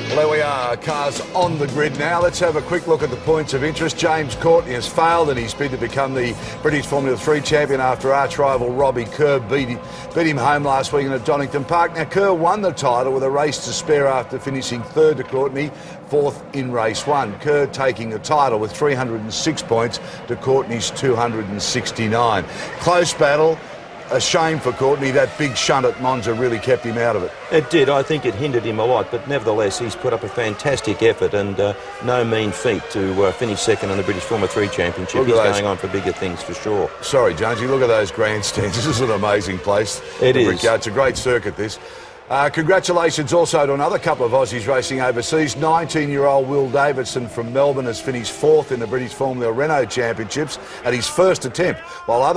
Well, there we are, cars on the grid now. Let's have a quick look at the points of interest. James Courtney has failed in his bid to become the British Formula 3 champion after arch-rival Robbie Kerr beat him home last weekend at Donington Park. Now, Kerr won the title with a race to spare after finishing third to Courtney, fourth in race one. Kerr taking the title with 306 points to Courtney's 269. Close battle. A shame for Courtney. That big shunt at Monza really kept him out of it. It did. I think it hindered him a lot, but nevertheless he's put up a fantastic effort and no mean feat to finish second in the British Formula 3 Championship. He's going on for bigger things for sure. Sorry, Jonesy, look at those grandstands. This is an amazing place. It is. It's a great circuit, this. Congratulations also to another couple of Aussies racing overseas. 19-year-old Will Davidson from Melbourne has finished fourth in the British Formula Renault Championships at his first attempt, while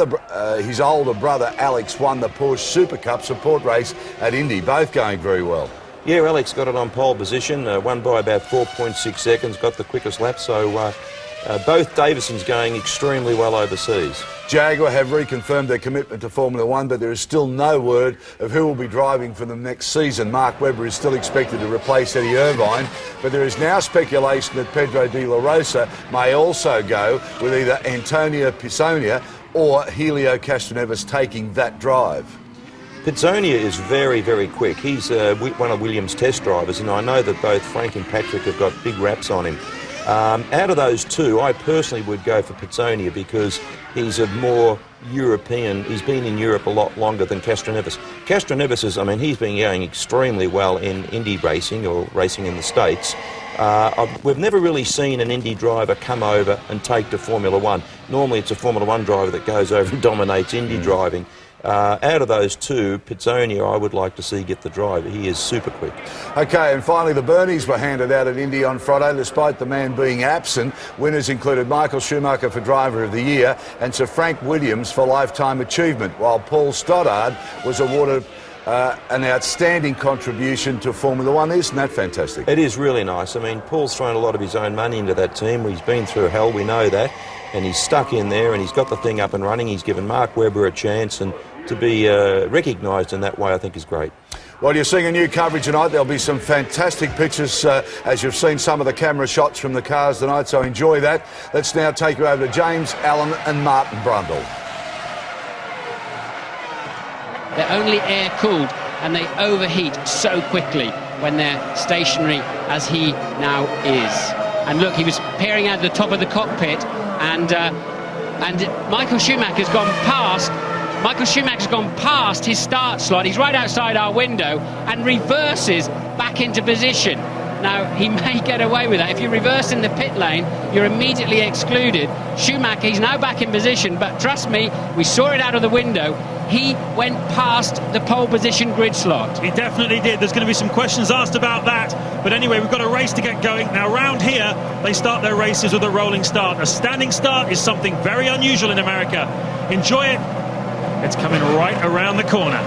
his older brother Alex won the Porsche Super Cup support race at Indy, both going very well. Yeah, Alex got it on pole position, won by about 4.6 seconds, got the quickest lap, so both Davidsons going extremely well overseas. Jaguar have reconfirmed their commitment to Formula 1, but there is still no word of who will be driving for them next season. Mark Webber is still expected to replace Eddie Irvine, but there is now speculation that Pedro de la Rosa may also go, with either Antonio Pisonia or Helio Castroneves taking that drive. Pisonia is very, very quick. He's one of Williams' test drivers, and I know that both Frank and Patrick have got big raps on him. Out of those two, I personally would go for Pisonia because he's a more European. He's been in Europe a lot longer than Castroneves. Castroneves is, I mean, he's been going extremely well in Indy racing or racing in the States. We've never really seen an Indy driver come over and take to Formula 1. Normally it's a Formula 1 driver that goes over and dominates Indy driving. Out of those two, Pisonia I would like to see get the drive. He is super quick. OK, and finally the Bernies were handed out at Indy on Friday despite the man being absent. Winners included Michael Schumacher for Driver of the Year and Sir Frank Williams for Lifetime Achievement, while Paul Stoddard was awarded an outstanding contribution to Formula 1. Isn't that fantastic? It is really nice. I mean, Paul's thrown a lot of his own money into that team. He's been through hell, we know that, and he's stuck in there and he's got the thing up and running. He's given Mark Webber a chance, and to be recognised in that way I think is great. Well, you're seeing a new coverage tonight. There'll be some fantastic pictures as you've seen some of the camera shots from the cars tonight, so enjoy that. Let's now take you over to James Allen and Martin Brundle. They're only air-cooled and they overheat so quickly when they're stationary as he now is. And look, he was peering out the top of the cockpit and Michael Schumacher's gone past. Michael Schumacher's gone past his start slot. He's right outside our window and reverses back into position. Now, he may get away with that. If you reverse in the pit lane, you're immediately excluded. Schumacher, he's now back in position, but trust me, we saw it out of the window. He went past the pole position grid slot. He definitely did. There's going to be some questions asked about that. But anyway, we've got a race to get going. Now, round here, they start their races with a rolling start. A standing start is something very unusual in America. Enjoy it. It's coming right around the corner.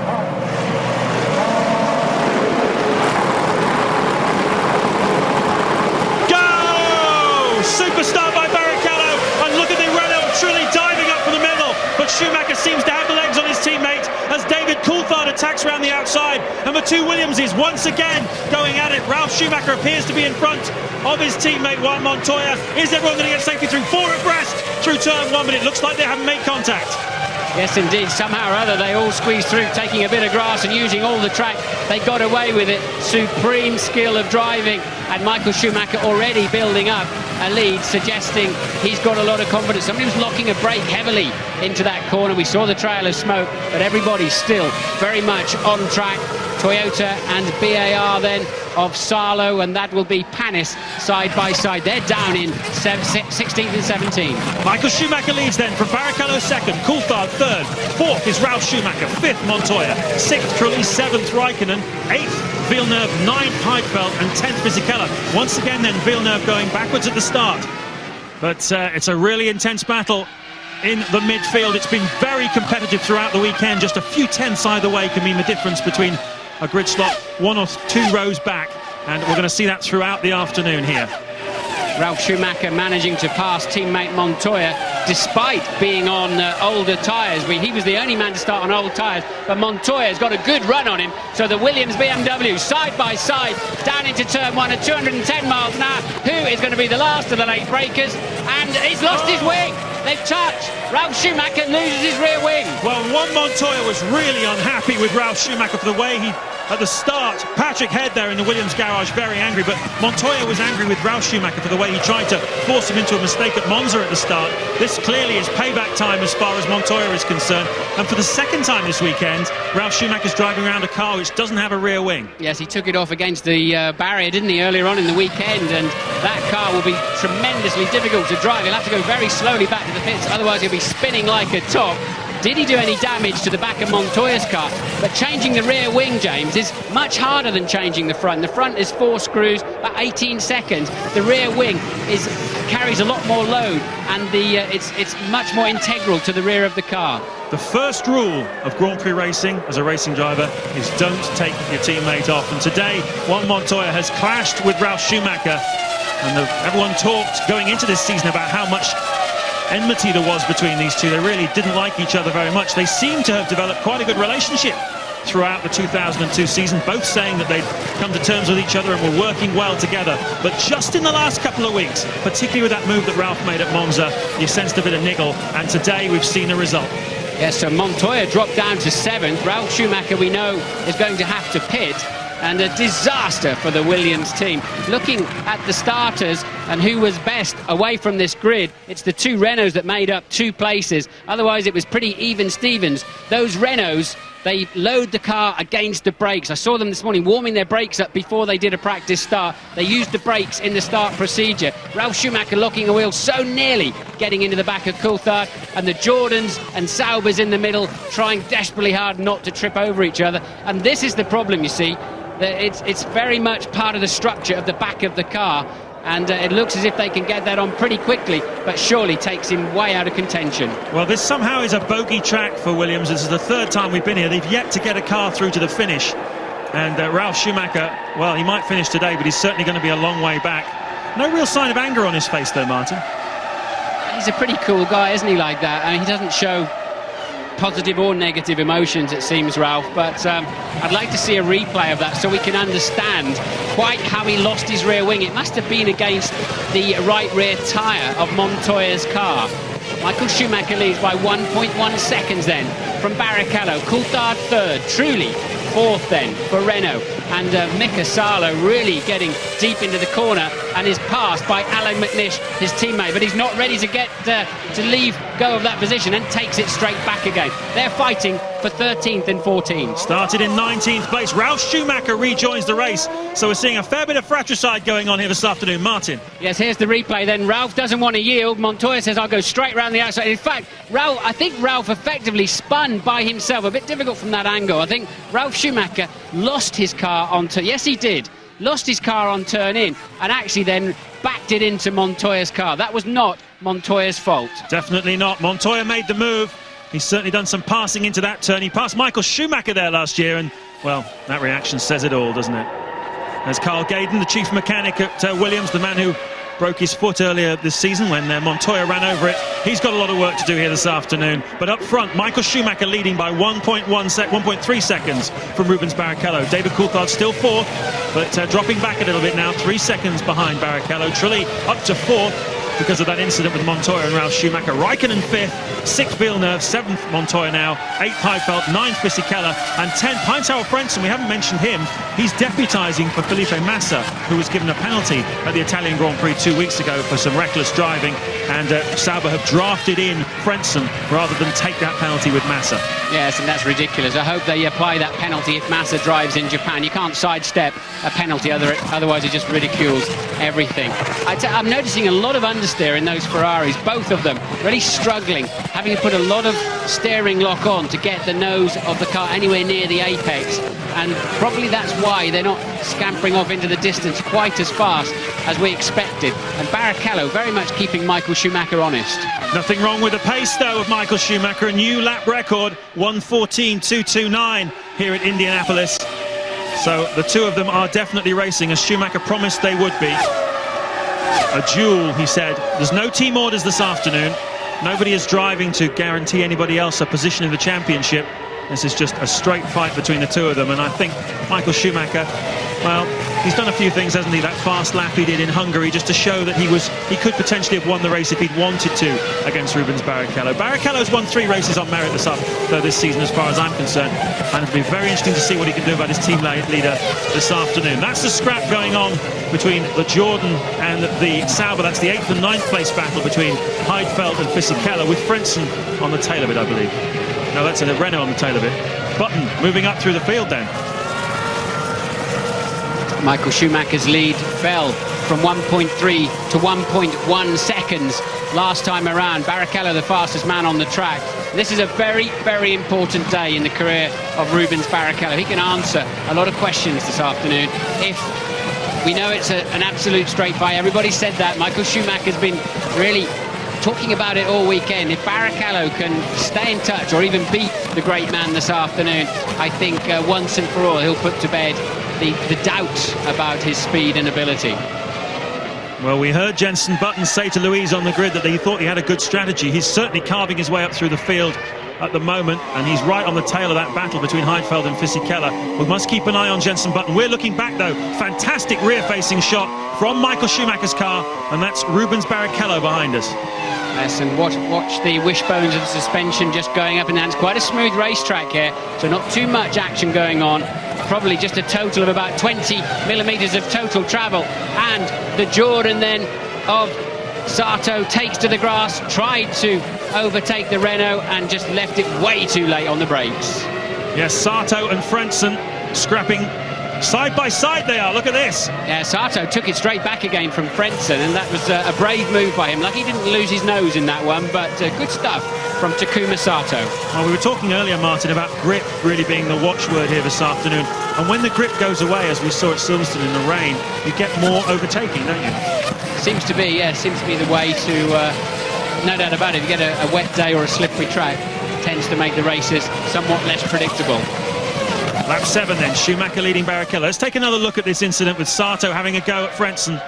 Superstar by Barrichello, and look at the Renault truly diving up for the middle, but Schumacher seems to have the legs on his teammate as David Coulthard attacks around the outside, and the two Williamses once again going at it. Ralf Schumacher appears to be in front of his teammate Juan Montoya. Is everyone going to get safely through? Four abreast through turn one, but it looks like they haven't made contact. Yes, indeed. Somehow or other, they all squeezed through, taking a bit of grass and using all the track. They got away with it. Supreme skill of driving. And Michael Schumacher already building up a lead, suggesting he's got a lot of confidence. Somebody was locking a brake heavily into that corner. We saw the trail of smoke, but everybody's still very much on track. Toyota and BAR then of Salo, and that will be Panis side by side. They're down in 16th and 17th. Michael Schumacher leads then from Barrichello second, Coulthard third, fourth is Ralf Schumacher, fifth Montoya, sixth Trulli, seventh Raikkonen, eighth Villeneuve, ninth Heidfeld, and 10th Fisichella. Once again then Villeneuve going backwards at the start. But it's a really intense battle in the midfield. It's been very competitive throughout the weekend. Just a few tenths either way can mean the difference between a grid slot one or two rows back, and we're going to see that throughout the afternoon here. Ralf Schumacher managing to pass teammate Montoya despite being on older tyres. He was the only man to start on old tyres, but Montoya's got a good run on him. So the Williams BMW side by side down into turn 1 at 210 miles an hour. Who is going to be the last of the late breakers? And he's lost his wing. They've touched. Ralf Schumacher loses his rear wing. Well, Juan Montoya was really unhappy with Ralf Schumacher for the way he, at the start, Patrick Head there in the Williams garage, very angry, but Montoya was angry with Ralf Schumacher for the way he tried to force him into a mistake at Monza at the start. This clearly is payback time as far as Montoya is concerned, and for the second time this weekend, Ralf Schumacher's driving around a car which doesn't have a rear wing. Yes, he took it off against the barrier, didn't he, earlier on in the weekend, and that car will be tremendously difficult to drive. He'll have to go very slowly back to the pits, otherwise he'll be spinning like a top. Did he do any damage to the back of Montoya's car? But changing the rear wing, James, is much harder than changing the front. The front is 4 screws, about 18 seconds. The rear wing carries a lot more load, and it's much more integral to the rear of the car. The first rule of Grand Prix racing as a racing driver is don't take your teammate off. And today, Juan Montoya has clashed with Ralf Schumacher. And everyone talked going into this season about how much enmity there was between these two. They really didn't like each other very much. They seem to have developed quite a good relationship throughout the 2002 season, both saying that they'd come to terms with each other and were working well together. But just in the last couple of weeks, particularly with that move that Ralf made at Monza, you sensed a bit of niggle, and today we've seen a result. Yes, so Montoya dropped down to 7th. Ralf Schumacher, we know, is going to have to pit. And a disaster for the Williams team. Looking at the starters and who was best away from this grid, it's the 2 Renaults that made up 2 places. Otherwise, it was pretty even Stevens. Those Renaults, they load the car against the brakes. I saw them this morning warming their brakes up before they did a practice start. They used the brakes in the start procedure. Ralf Schumacher locking a wheel, so nearly getting into the back of Coulthard, and the Jordans and Saubers in the middle trying desperately hard not to trip over each other. And this is the problem, you see. It's very much part of the structure of the back of the car, and it looks as if they can get that on pretty quickly, but surely takes him way out of contention. Well, this somehow is a bogey track for Williams. This is the 3rd time we've been here. They've yet to get a car through to the finish, and Ralf Schumacher, well, he might finish today, but he's certainly going to be a long way back. No real sign of anger on his face though, Martin. He's a pretty cool guy, isn't he, like that? I mean, he doesn't show positive or negative emotions, it seems, Ralf, but I'd like to see a replay of that so we can understand quite how he lost his rear wing. It must have been against the right rear tyre of Montoya's car. Michael Schumacher leads by 1.1 seconds then from Barrichello. Coulthard 3rd, Trulli 4th then for Renault, and Mika Salo really getting deep into the corner and is passed by Alain McNish, his teammate, but he's not ready to get to leave go of that position, and takes it straight back again. They're fighting for 13th and 14th. Started in 19th place. Ralf Schumacher rejoins the race, so we're seeing a fair bit of fratricide going on here this afternoon. Martin. Yes, here's the replay then. Ralf doesn't want to yield. Montoya says, I'll go straight round the outside. In fact, I think Ralf effectively spun by himself. A bit difficult from that angle. I think Ralf Schumacher lost his car onto... Yes, he did. Lost his car on turn in, and actually then backed it into Montoya's car. That was not Montoya's fault. Definitely not. Montoya made the move. He's certainly done some passing into that turn. He passed Michael Schumacher there last year, and, well, that reaction says it all, doesn't it? There's Carl Gaydon, the chief mechanic at Williams, the man who broke his foot earlier this season when Montoya ran over it. He's got a lot of work to do here this afternoon. But up front, Michael Schumacher leading by 1.3 seconds from Rubens Barrichello. David Coulthard still 4th, but dropping back a little bit now, 3 seconds behind Barrichello. Trulli up to 4th because of that incident with Montoya and Ralf Schumacher. Raikkonen 5th, 6th Villeneuve, 7th Montoya now, 8th Heidfeld, 9th Fisichella, and 10th Heinz-Harald Frentzen. We haven't mentioned him. He's deputising for Felipe Massa, who was given a penalty at the Italian Grand Prix 2 weeks ago for some reckless driving, and Sauber have drafted in Frentzen rather than take that penalty with Massa. Yes, and that's ridiculous. I hope they apply that penalty if Massa drives in Japan. You can't sidestep a penalty, otherwise it just ridicules everything. I'm noticing a lot of understeer in those Ferraris, both of them really struggling, having to put a lot of steering lock on to get the nose of the car anywhere near the apex, and probably that's why they're not scampering off into the distance quite as fast as we expected. And Barrichello very much keeping Michael Schumacher honest. Nothing wrong with the pace though of Michael Schumacher. A new lap record, 1:14.229 here at Indianapolis. So the two of them are definitely racing as Schumacher promised they would be. A duel, he said. There's no team orders this afternoon. Nobody is driving to guarantee anybody else a position in the championship. This is just a straight fight between the two of them, and I think Michael Schumacher, well, he's done a few things, hasn't he? That fast lap he did in Hungary, just to show that he could potentially have won the race if he'd wanted to against Rubens Barrichello. Barrichello's won 3 races on merit this season, as far as I'm concerned, and it'll be very interesting to see what he can do about his team leader this afternoon. That's the scrap going on between the Jordan and the Sauber. That's the 8th and 9th place battle between Heidfeld and Fisichella, with Frentzen on the tail of it, I believe. No, that's a Renault on the tail of it. Button moving up through the field then. Michael Schumacher's lead fell from 1.3 to 1.1 seconds last time around. Barrichello, the fastest man on the track. This is a very, very important day in the career of Rubens Barrichello. He can answer a lot of questions this afternoon. If we know it's an absolute straight fight, everybody said that. Michael Schumacher's been really talking about it all weekend. If Barrichello can stay in touch or even beat the great man this afternoon, I think once and for all he'll put to bed the doubt about his speed and ability. Well, we heard Jenson Button say to Louise on the grid that he thought he had a good strategy. He's certainly carving his way up through the field at the moment, and he's right on the tail of that battle between Heidfeld and Fisichella. We must keep an eye on Jenson Button. We're looking back, though. Fantastic rear-facing shot from Michael Schumacher's car, and that's Rubens Barrichello behind us. Yes, and watch the wishbones of the suspension just going up and down. It's quite a smooth racetrack here, so not too much action going on. Probably just a total of about 20 millimetres of total travel. And the Jordan then of Sato takes to the grass, tried to overtake the Renault and just left it way too late on the brakes. Yes, Sato and Frentzen scrapping side by side they are. Look at this. Yeah, Sato took it straight back again from Frentzen, and that was a brave move by him. Lucky he didn't lose his nose in that one, but good stuff from Takuma Sato. Well, we were talking earlier, Martin, about grip really being the watchword here this afternoon. And when the grip goes away, as we saw at Silverstone in the rain, you get more overtaking, don't you? Seems to be, yeah, seems to be the way to, no doubt about it. If you get a wet day or a slippery track, it tends to make the races somewhat less predictable. Lap 7 then, Schumacher leading Barrichello. Let's take another look at this incident with Sato having a go at Frentzen.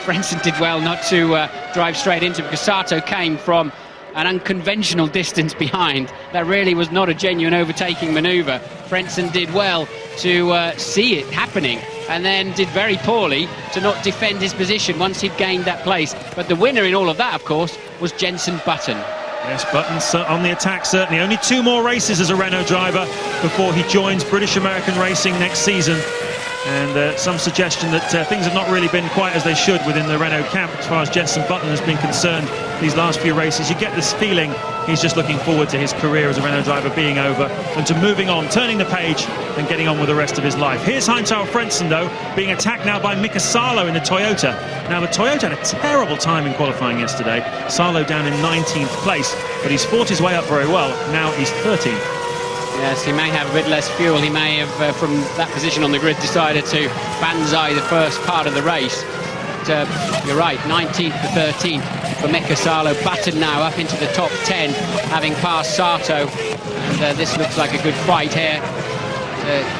Frentzen did well not to drive straight into him, because Sato came from an unconventional distance behind. That really was not a genuine overtaking manoeuvre. Frentzen did well to see it happening, and then did very poorly to not defend his position once he'd gained that place. But the winner in all of that, of course, was Jenson Button. Yes, Button's on the attack, certainly. Only 2 more races as a Renault driver before he joins British American Racing next season. And some suggestion that things have not really been quite as they should within the Renault camp as far as Jenson Button has been concerned these last few races. You get this feeling he's just looking forward to his career as a Renault driver being over and to moving on, turning the page and getting on with the rest of his life. Here's Heinz-Harald Frentzen, though, being attacked now by Mika Salo in the Toyota. Now, the Toyota had a terrible time in qualifying yesterday. Salo down in 19th place, but he's fought his way up very well. Now he's 13th. Yes, he may have a bit less fuel. He may have, from that position on the grid, decided to banzai the first part of the race. But, you're right, 19th to 13th for Mika Salo. Button now up into the top 10, having passed Sato. And this looks like a good fight here.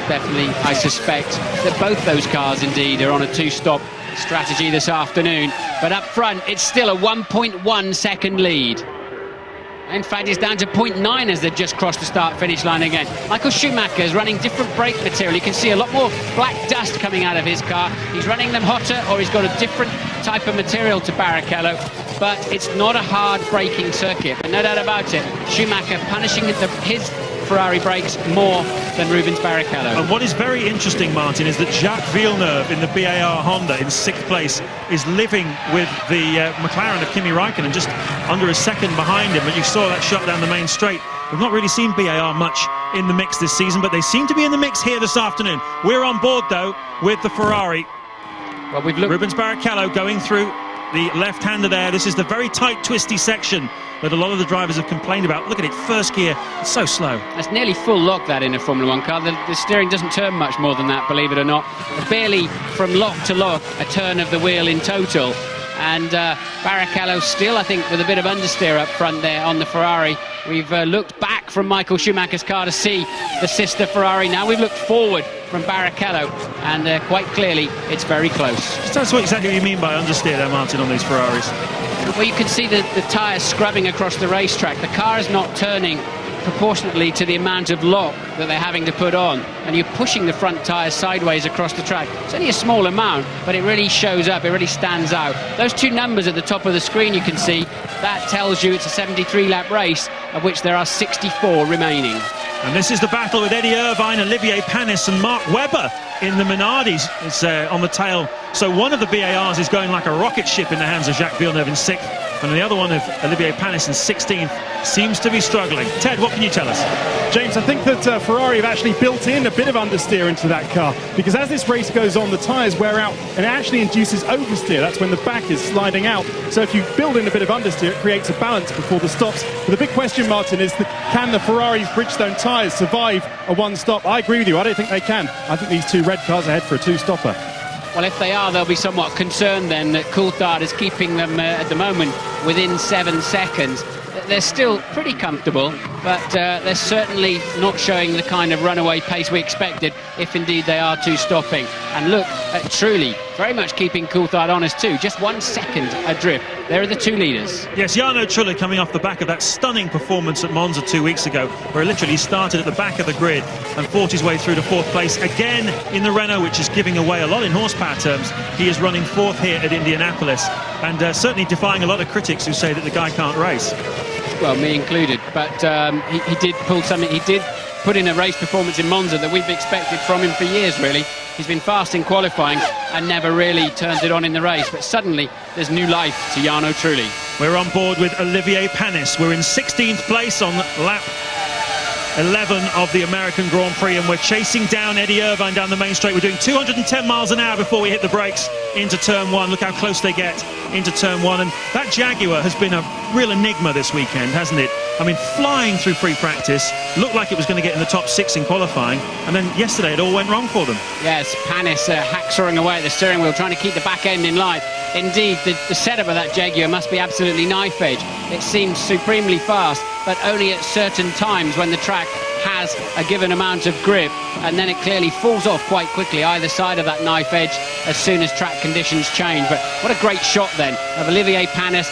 Definitely, I suspect that both those cars, indeed, are on a 2-stop strategy this afternoon. But up front, it's still a 1.1 second lead. In fact, it's down to 0.9 as they've just crossed the start-finish line again. Michael Schumacher is running different brake material. You can see a lot more black dust coming out of his car. He's running them hotter, or he's got a different type of material to Barrichello. But it's not a hard braking circuit. But no doubt about it, Schumacher punishing his Ferrari brakes more than Rubens Barrichello. And what is very interesting, Martin, is that Jacques Villeneuve in the BAR Honda in 6th place is living with the McLaren of Kimi Raikkonen just under a second behind him. But you saw that shot down the main straight. We've not really seen BAR much in the mix this season, but they seem to be in the mix here this afternoon. We're on board, though, with the Ferrari. Well, we've looked. Rubens Barrichello going through the left-hander there. This is the very tight, twisty section that a lot of the drivers have complained about. Look at it, first gear, it's so slow. That's nearly full lock, that, in a Formula 1 car. The steering doesn't turn much more than that, believe it or not. Barely from lock to lock, a turn of the wheel in total. And Barrichello still, I think, with a bit of understeer up front there on the Ferrari. We've looked back from Michael Schumacher's car to see the sister Ferrari. Now we've looked forward from Barrichello, and quite clearly it's very close. Just tell us exactly what you mean by understeer there, Martin, on these Ferraris. Well, you can see the tyres scrubbing across the racetrack. The car is not turning proportionately to the amount of lock that they're having to put on, and you're pushing the front tyres sideways across the track. It's only a small amount, but it really shows up, it really stands out. Those two numbers at the top of the screen you can see, that tells you it's a 73-lap race, of which there are 64 remaining. And this is the battle with Eddie Irvine, Olivier Panis and Mark Webber in the Minardis. It's on the tail. So one of the BARs is going like a rocket ship in the hands of Jacques Villeneuve in 6th, and the other one of Olivier Panis in 16th seems to be struggling. Ted, what can you tell us? James, I think that Ferrari have actually built in a bit of understeer into that car, because as this race goes on, the tyres wear out and it actually induces oversteer. That's when the back is sliding out. So if you build in a bit of understeer, it creates a balance before the stops. But the big question, Martin, is can the Ferrari Bridgestone tyres survive a one-stop? I agree with you. I don't think they can. I think these two red cars are ahead for a two-stopper. Well, if they are, they'll be somewhat concerned then that Coulthard is keeping them at the moment within 7 seconds. They're still pretty comfortable, but they're certainly not showing the kind of runaway pace we expected, if indeed they are two-stopping. And look, Trulli very much keeping Coulthard honest too, just 1 second adrift. There are the two leaders. Yes, Jarno Trulli coming off the back of that stunning performance at Monza 2 weeks ago, where he literally started at the back of the grid and fought his way through to 4th place again in the Renault, which is giving away a lot in horsepower terms. He is running 4th here at Indianapolis, and certainly defying a lot of critics who say that the guy can't race. Well, me included, but he did pull something. He did put in a race performance in Monza that we've expected from him for years, really. He's been fast in qualifying and never really turns it on in the race, but suddenly there's new life to Jarno Trulli. We're on board with Olivier Panis. We're in 16th place on lap 11 of the American Grand Prix, and we're chasing down Eddie Irvine down the main straight. We're doing 210 miles an hour before we hit the brakes into turn 1. Look how close they get into turn 1, and that Jaguar has been a real enigma this weekend, hasn't it? I mean, flying through free practice, looked like it was going to get in the top 6 in qualifying, and then yesterday it all went wrong for them. Yes, Panis hacksawing away at the steering wheel, trying to keep the back end in line. Indeed, the setup of that Jaguar must be absolutely knife edge. It seems supremely fast, but only at certain times when the track has a given amount of grip, and then it clearly falls off quite quickly either side of that knife edge as soon as track conditions change. But what a great shot then of Olivier Panis.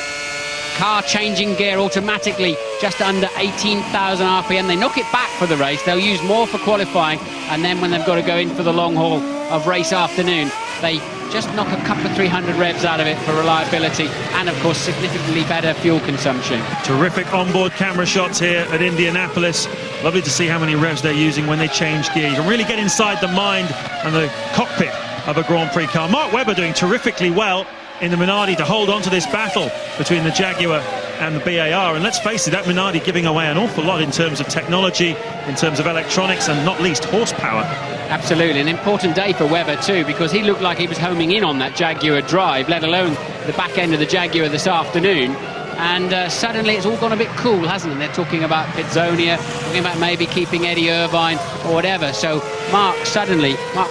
Car changing gear automatically just under 18,000 RPM. They knock it back for the race. They'll use more for qualifying, and then when they've got to go in for the long haul of race afternoon, they just knock a couple of 300 revs out of it for reliability and, of course, significantly better fuel consumption. Terrific onboard camera shots here at Indianapolis. Lovely to see how many revs they're using when they change gear. You can really get inside the mind and the cockpit of a Grand Prix car. Mark Webber doing terrifically well in the Minardi to hold on to this battle between the Jaguar and the BAR, and let's face it, that Minardi giving away an awful lot in terms of technology, in terms of electronics, and not least horsepower. Absolutely, an important day for Webber too, because he looked like he was homing in on that Jaguar drive, let alone the back end of the Jaguar this afternoon. And suddenly it's all gone a bit cool, hasn't it? They're talking about Pizzonia, talking about maybe keeping Eddie Irvine or whatever. So Mark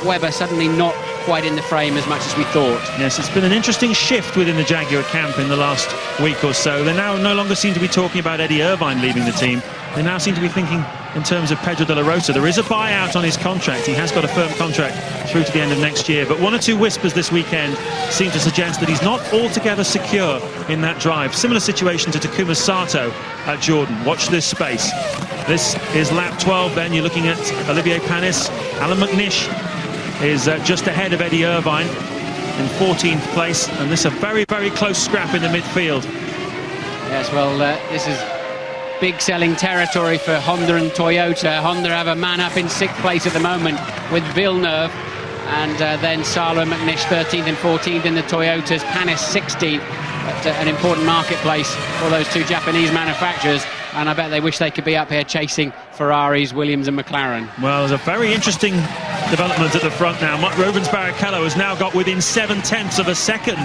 Webber suddenly not quite in the frame as much as we thought. Yes, it's been an interesting shift within the Jaguar camp in the last week or so. They now no longer seem to be talking about Eddie Irvine leaving the team. They now seem to be thinking in terms of Pedro de la Rosa. There is a buyout on his contract. He has got a firm contract through to the end of next year. But one or two whispers this weekend seem to suggest that he's not altogether secure in that drive. Similar situation to Takuma Sato at Jordan. Watch this space. This is lap 12 then. You're looking at Olivier Panis. Alan McNish is just ahead of Eddie Irvine in 14th place. And this is a very, very close scrap in the midfield. Yes, well, this is big selling territory for Honda and Toyota. Honda have a man up in 6th place at the moment with Villeneuve, and then Salo and McNish 13th and 14th in the Toyotas, Panis 16th. But an important marketplace for those two Japanese manufacturers, and I bet they wish they could be up here chasing Ferraris, Williams and McLaren. Well, there's a very interesting development at the front now. Rubens Barrichello has now got within 0.7 of a second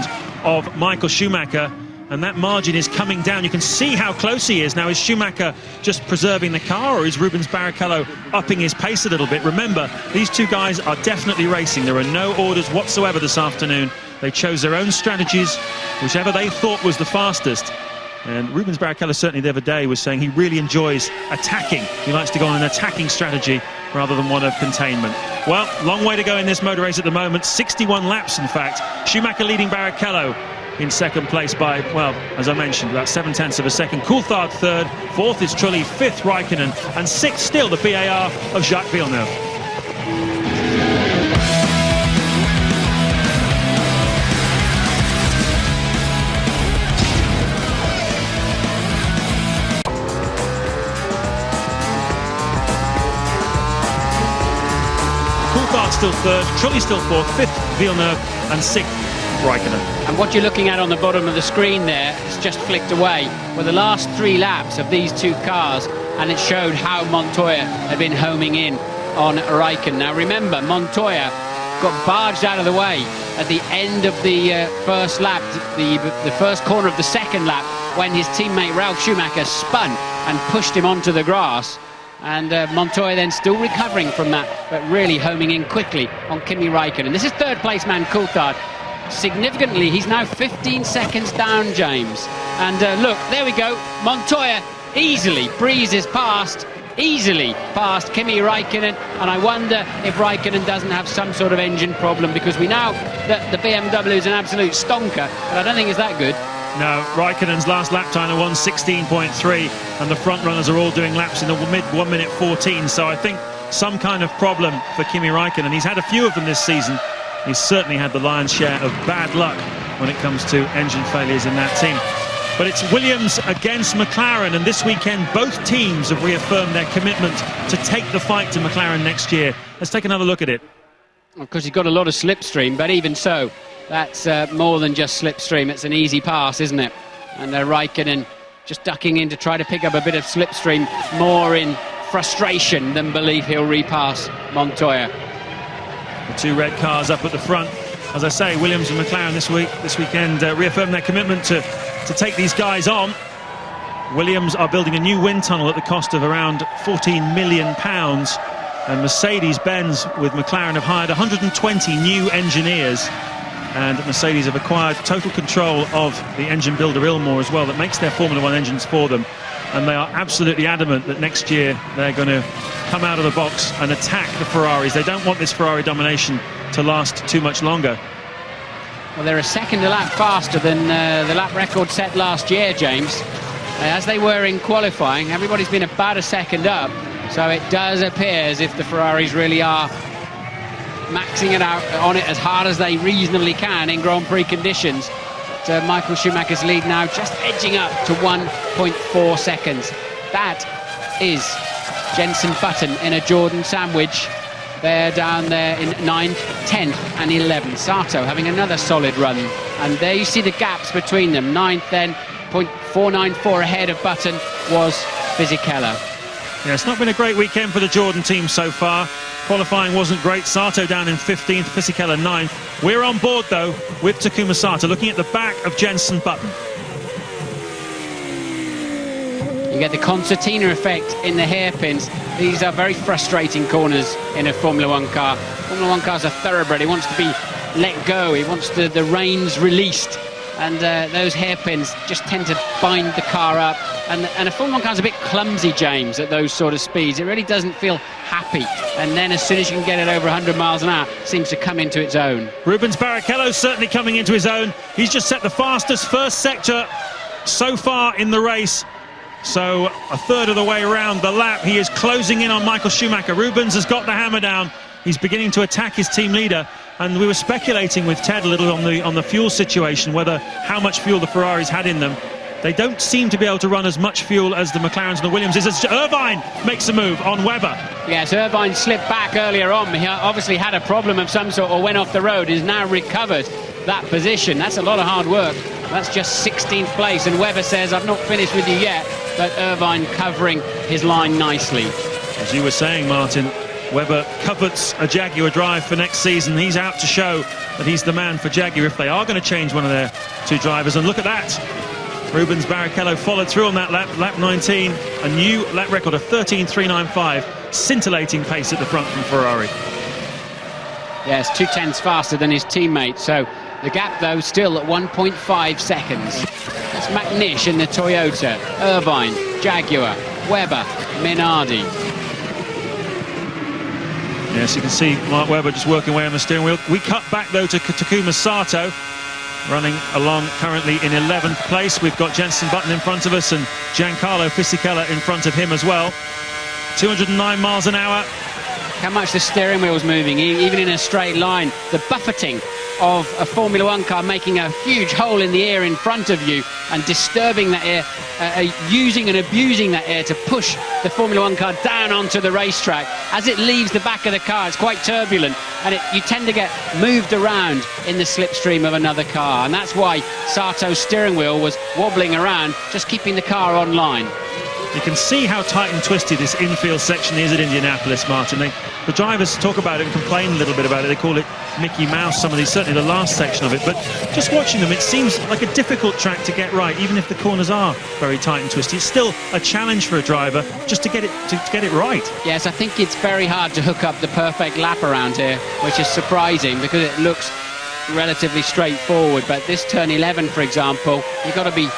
of Michael Schumacher, and that margin is coming down. You can see how close he is now. Is Schumacher just preserving the car, or is Rubens Barrichello upping his pace a little bit? Remember, these two guys are definitely racing. There are no orders whatsoever this afternoon. They chose their own strategies, whichever they thought was the fastest. And Rubens Barrichello certainly the other day was saying he really enjoys attacking. He likes to go on an attacking strategy rather than one of containment. Well, long way to go in this motor race at the moment. 61 laps, in fact. Schumacher leading Barrichello in second place by, well, as I mentioned, about 0.7 of a second. Coulthard third, fourth is Trulli, fifth Raikkonen, and sixth still the BAR of Jacques Villeneuve. Coulthard still third, Trulli still fourth, fifth Villeneuve, and sixth Raikkonen. And what you're looking at on the bottom of the screen there, it's just flicked away, were the last 3 laps of these 2 cars, and it showed how Montoya had been homing in on Raikkonen. Now remember, Montoya got barged out of the way at the end of the first lap, the first corner of the second lap, when his teammate Ralf Schumacher spun and pushed him onto the grass. And Montoya then still recovering from that, but really homing in quickly on Kimi Raikkonen. This is third place man Coulthard. Significantly, he's now 15 seconds down, James. And look, there we go. Montoya easily breezes past, easily past Kimi Raikkonen. And I wonder if Raikkonen doesn't have some sort of engine problem, because we know that the BMW is an absolute stonker, but I don't think it's that good. No, Raikkonen's last lap time of 1:16.3, and the front runners are all doing laps in the mid 1:14. So I think some kind of problem for Kimi Raikkonen. He's had a few of them this season. He's certainly had the lion's share of bad luck when it comes to engine failures in that team. But it's Williams against McLaren, and this weekend both teams have reaffirmed their commitment to take the fight to McLaren next year. Let's take another look at it. Of course, he's got a lot of slipstream, but even so, that's more than just slipstream. It's an easy pass, isn't it? And Raikkonen just ducking in to try to pick up a bit of slipstream, more in frustration than belief he'll repass Montoya. The 2 red cars up at the front. As I say, Williams and McLaren this weekend reaffirmed their commitment to take these guys on. Williams are building a new wind tunnel at the cost of around £14 million. And Mercedes-Benz with McLaren have hired 120 new engineers. And Mercedes have acquired total control of the engine builder Ilmor as well, that makes their Formula 1 engines for them. And they are absolutely adamant that next year they're going to come out of the box and attack the Ferraris. They don't want this Ferrari domination to last too much longer. Well, they're a second a lap faster than the lap record set last year, James. As they were in qualifying, everybody's been about a second up. So it does appear as if the Ferraris really are maxing it out on it as hard as they reasonably can in Grand Prix conditions. But Michael Schumacher's lead now just edging up to 1.4 seconds. That is Jenson Button in a Jordan sandwich. They're down there in 9th, 10th and 11th. Sato having another solid run. And there you see the gaps between them. 9th then, 0.494 ahead of Button was Barrichello. Yeah, it's not been a great weekend for the Jordan team so far. Qualifying wasn't great. Sato down in 15th, Barrichello 9th. We're on board, though, with Takuma Sato, looking at the back of Jenson Button. You get the concertina effect in the hairpins. These are very frustrating corners in a Formula 1 car. Formula 1 car's a thoroughbred. He wants to be let go. He wants the reins released. And those hairpins just tend to bind the car up. And a Formula 1 car's a bit clumsy, James, at those sort of speeds. It really doesn't feel happy. And then as soon as you can get it over 100 miles an hour, it seems to come into its own. Rubens Barrichello certainly coming into his own. He's just set the fastest first sector so far in the race. So a third of the way around the lap, he is closing in on Michael Schumacher. Rubens has got the hammer down. He's beginning to attack his team leader. And we were speculating with Ted a little on the fuel situation, whether how much fuel the Ferraris had in them. They don't seem to be able to run as much fuel as the McLarens and the Williamses. As Irvine makes a move on Webber. Yes, Irvine slipped back earlier on. He obviously had a problem of some sort or went off the road. He's now recovered that position. That's a lot of hard work. That's just 16th place. And Webber says, I've not finished with you yet. But Irvine covering his line nicely. As you were saying, Martin, Webber covets a Jaguar drive for next season. He's out to show that he's the man for Jaguar if they are going to change one of their 2 drivers. And look at that. Rubens Barrichello followed through on that lap 19. A new lap record of 13.395. Scintillating pace at the front from Ferrari. Yes, 0.2 faster than his teammate. So the gap, though, still at 1.5 seconds. That's McNish in the Toyota. Irvine, Jaguar, Webber, Minardi. Yes, you can see Mark Webber just working away on the steering wheel. We cut back, though, to Takuma Sato, running along currently in 11th place. We've got Jenson Button in front of us and Giancarlo Fisichella in front of him as well. 209 miles an hour. How much the steering wheel's moving, even in a straight line. The buffeting of a Formula One car making a huge hole in the air in front of you and disturbing that air, using and abusing that air to push the Formula One car down onto the racetrack. As it leaves the back of the car, it's quite turbulent, and you tend to get moved around in the slipstream of another car, and that's why Sato's steering wheel was wobbling around, just keeping the car on line. You can see how tight and twisted this infield section is at Indianapolis, Martin. The drivers talk about it and complain a little bit about it. They call it Mickey Mouse, some of these, certainly the last section of it. But just watching them, it seems like a difficult track to get right, even if the corners are very tight and twisty. It's still a challenge for a driver just to get it right. Yes, I think it's very hard to hook up the perfect lap around here, which is surprising because it looks relatively straightforward. But this turn 11, for example, you've got to be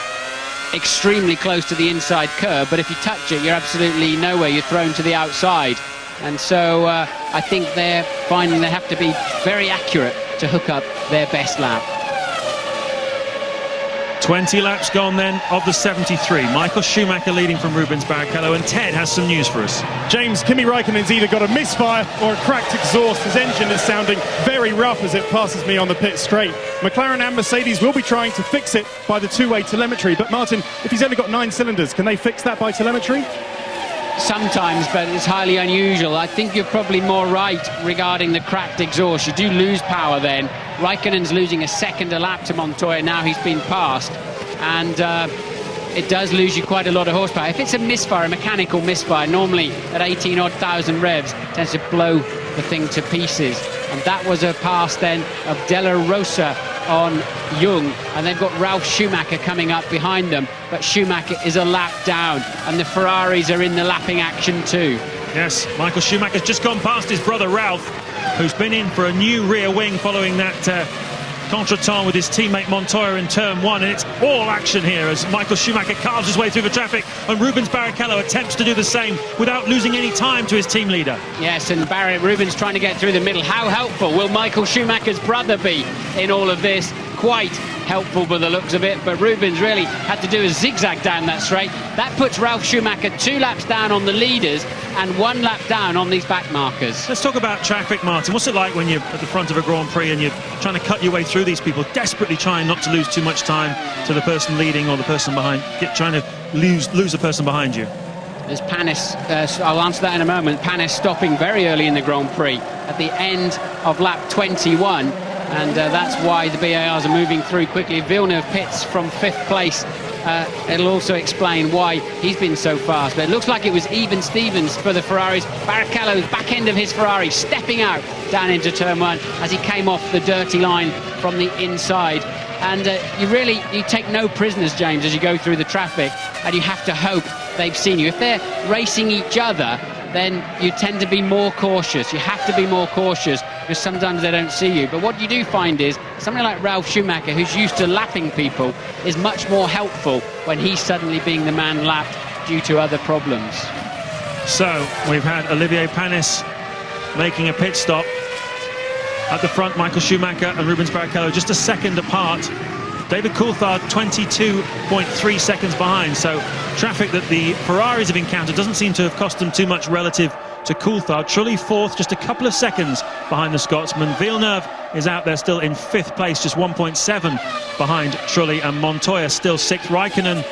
extremely close to the inside curb, but if you touch it, you're absolutely nowhere. You're thrown to the outside. And so I think they're finding they have to be very accurate to hook up their best lap. 20 laps gone then of the 73. Michael Schumacher leading from Rubens Barrichello, and Ted has some news for us. James, Kimi Raikkonen's either got a misfire or a cracked exhaust. His engine is sounding very rough as it passes me on the pit straight. McLaren and Mercedes will be trying to fix it by the two-way telemetry. But Martin, if he's only got 9 cylinders, can they fix that by telemetry? Sometimes, but it's highly unusual. I think you're probably more right regarding the cracked exhaust. You do lose power then. Raikkonen's losing a second a lap to Montoya. Now he's been passed, and it does lose you quite a lot of horsepower. If it's a misfire, a mechanical misfire, normally at 18,000 revs, tends to blow the thing to pieces. And that was a pass then of Della Rosa on Young, and they've got Ralf Schumacher coming up behind them, but Schumacher is a lap down, and the Ferraris are in the lapping action too. Yes, Michael Schumacher's just gone past his brother Ralph, who's been in for a new rear wing following that contretemps with his teammate Montoya in turn 1, and it's all action here as Michael Schumacher carves his way through the traffic, and Rubens Barrichello attempts to do the same without losing any time to his team leader. Yes, and Rubens trying to get through the middle. How helpful will Michael Schumacher's brother be in all of this? Quite helpful by the looks of it, but Rubens really had to do a zigzag down that straight. That puts Ralf Schumacher 2 laps down on the leaders and 1 lap down on these back markers. Let's talk about traffic, Martin. What's it like when you're at the front of a Grand Prix and you're trying to cut your way through these people, desperately trying not to lose too much time to the person leading or the person behind, trying to lose the person behind you? There's Panis, I'll answer that in a moment. Panis stopping very early in the Grand Prix at the end of lap 21. And that's why the BARs are moving through quickly. Villeneuve pits from 5th place. It'll also explain why he's been so fast. But it looks like it was even Stevens for the Ferraris. Barrichello's back end of his Ferrari stepping out down into turn 1 as he came off the dirty line from the inside. And you take no prisoners, James, as you go through the traffic, and you have to hope they've seen you. If they're racing each other, then you tend to be more cautious. You have to be more cautious because sometimes they don't see you. But what you do find is somebody like Ralf Schumacher, who's used to lapping people, is much more helpful when he's suddenly being the man lapped due to other problems. So we've had Olivier Panis making a pit stop. At the front, Michael Schumacher and Rubens Barrichello just a second apart. David Coulthard 22.3 seconds behind, so traffic that the Ferraris have encountered doesn't seem to have cost them too much relative to Coulthard. Trulli 4th, just a couple of seconds behind the Scotsman. Villeneuve is out there still in 5th place, just 1.7 behind Trulli, and Montoya still 6th. Raikkonen,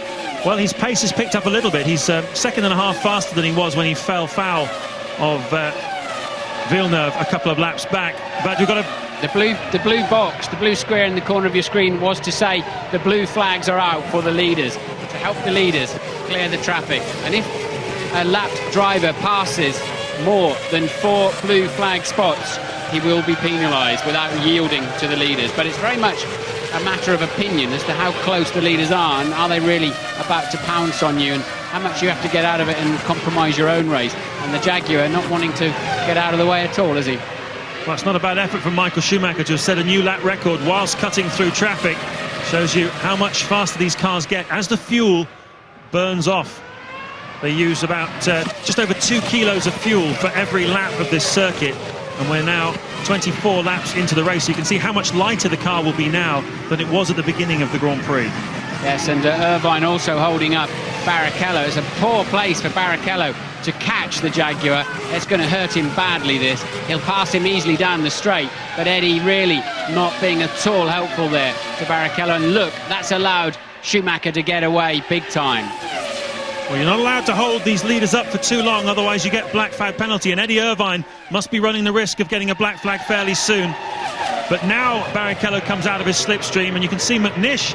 well, his pace has picked up a little bit. He's second and a half faster than he was when he fell foul of Villeneuve a couple of laps back. But we've got a The blue box, the blue square in the corner of your screen was to say the blue flags are out for the leaders, to help the leaders clear the traffic. And if a lapped driver passes more than 4 blue flag spots, he will be penalised without yielding to the leaders. But it's very much a matter of opinion as to how close the leaders are, and are they really about to pounce on you, and how much you have to get out of it and compromise your own race. And the Jaguar not wanting to get out of the way at all, is he? Well, it's not a bad effort from Michael Schumacher to have set a new lap record whilst cutting through traffic. Shows you how much faster these cars get as the fuel burns off. They use about just over 2 kilos of fuel for every lap of this circuit. and we're now 24 laps into the race. You can see how much lighter the car will be now than it was at the beginning of the Grand Prix. Yes, and Irvine also holding up Barrichello. It's a poor place for Barrichello to catch the Jaguar. It's going to hurt him badly, this. He'll pass him easily down the straight, but Eddie really not being at all helpful there to Barrichello. And look, that's allowed Schumacher to get away big time. Well, you're not allowed to hold these leaders up for too long, otherwise you get black flag penalty, and Eddie Irvine must be running the risk of getting a black flag fairly soon. But now Barrichello comes out of his slipstream, and you can see McNish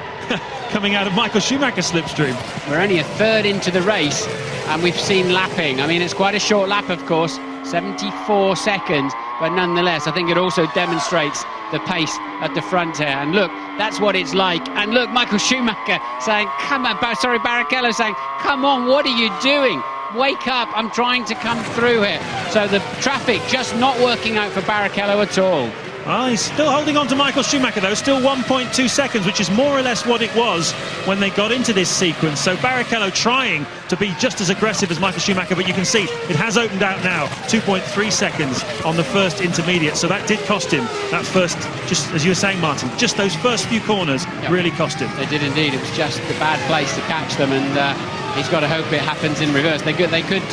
coming out of Michael Schumacher's slipstream. We're only a third into the race, and we've seen lapping. I mean, it's quite a short lap, of course, 74 seconds, but nonetheless, I think it also demonstrates the pace at the front here. And look, that's what it's like. And look, Michael Schumacher saying, Barrichello saying, come on, what are you doing? Wake up, I'm trying to come through here. So the traffic just not working out for Barrichello at all. Well, he's still holding on to Michael Schumacher, though. Still 1.2 seconds, which is more or less what it was when they got into this sequence. So Barrichello trying to be just as aggressive as Michael Schumacher, but you can see it has opened out now. 2.3 seconds on the first intermediate. So that did cost him that first, just as you were saying, Martin, just those first few corners really cost him. They did indeed. It was just the bad place to catch them, and he's got to hope it happens in reverse. They could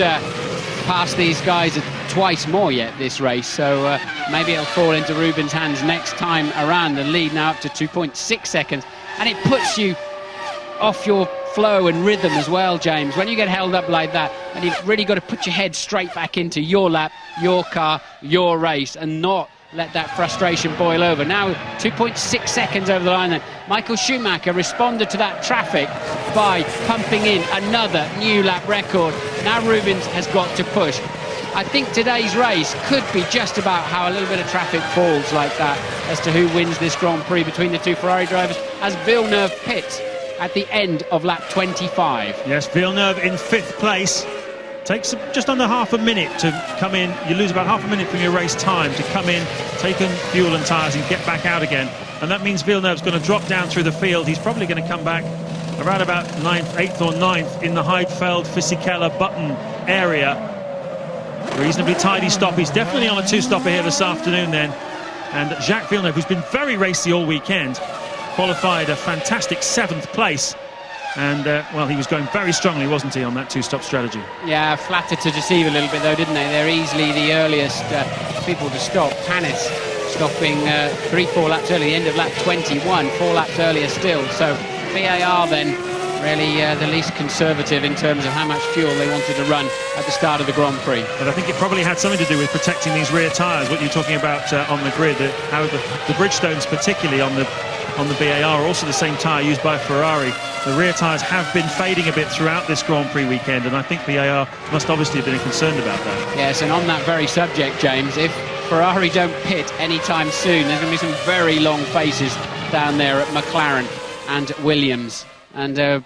pass these guys twice more yet this race, so maybe it'll fall into Rubens' hands next time around. The lead now up to 2.6 seconds, and it puts you off your flow and rhythm as well, James. When you get held up like that, and you've really got to put your head straight back into your lap, your car, your race, and not let that frustration boil over. Now 2.6 seconds over the line then. Michael Schumacher responded to that traffic by pumping in another new lap record. Now Rubens has got to push. I think today's race could be just about how a little bit of traffic falls like that as to who wins this Grand Prix between the two Ferrari drivers, as Villeneuve pits at the end of lap 25. Yes, Villeneuve in 5th place. Takes just under half a minute to come in. You lose about half a minute from your race time to come in, take in fuel and tyres and get back out again. And that means Villeneuve's going to drop down through the field. He's probably going to come back around about 8th or 9th in the Heidfeld, Fisichella, Button area. Reasonably tidy stop. He's definitely on a 2-stopper here this afternoon then. And Jacques Villeneuve, who's been very racy all weekend, qualified a fantastic 7th place. And, well, he was going very strongly, wasn't he, on that 2-stop strategy? Yeah, flattered to deceive a little bit, though, didn't they? They're easily the earliest people to stop. Panis stopping 3-4 laps early, the end of lap 21, 4 laps earlier still. So VAR then really the least conservative in terms of how much fuel they wanted to run at the start of the Grand Prix. But I think it probably had something to do with protecting these rear tyres, what you're talking about on the grid, how the Bridgestones particularly on the BAR are also the same tyre used by Ferrari. The rear tyres have been fading a bit throughout this Grand Prix weekend, and I think BAR must obviously have been concerned about that. Yes, and on that very subject, James, if Ferrari don't pit anytime soon, there's going to be some very long faces down there at McLaren and Williams. And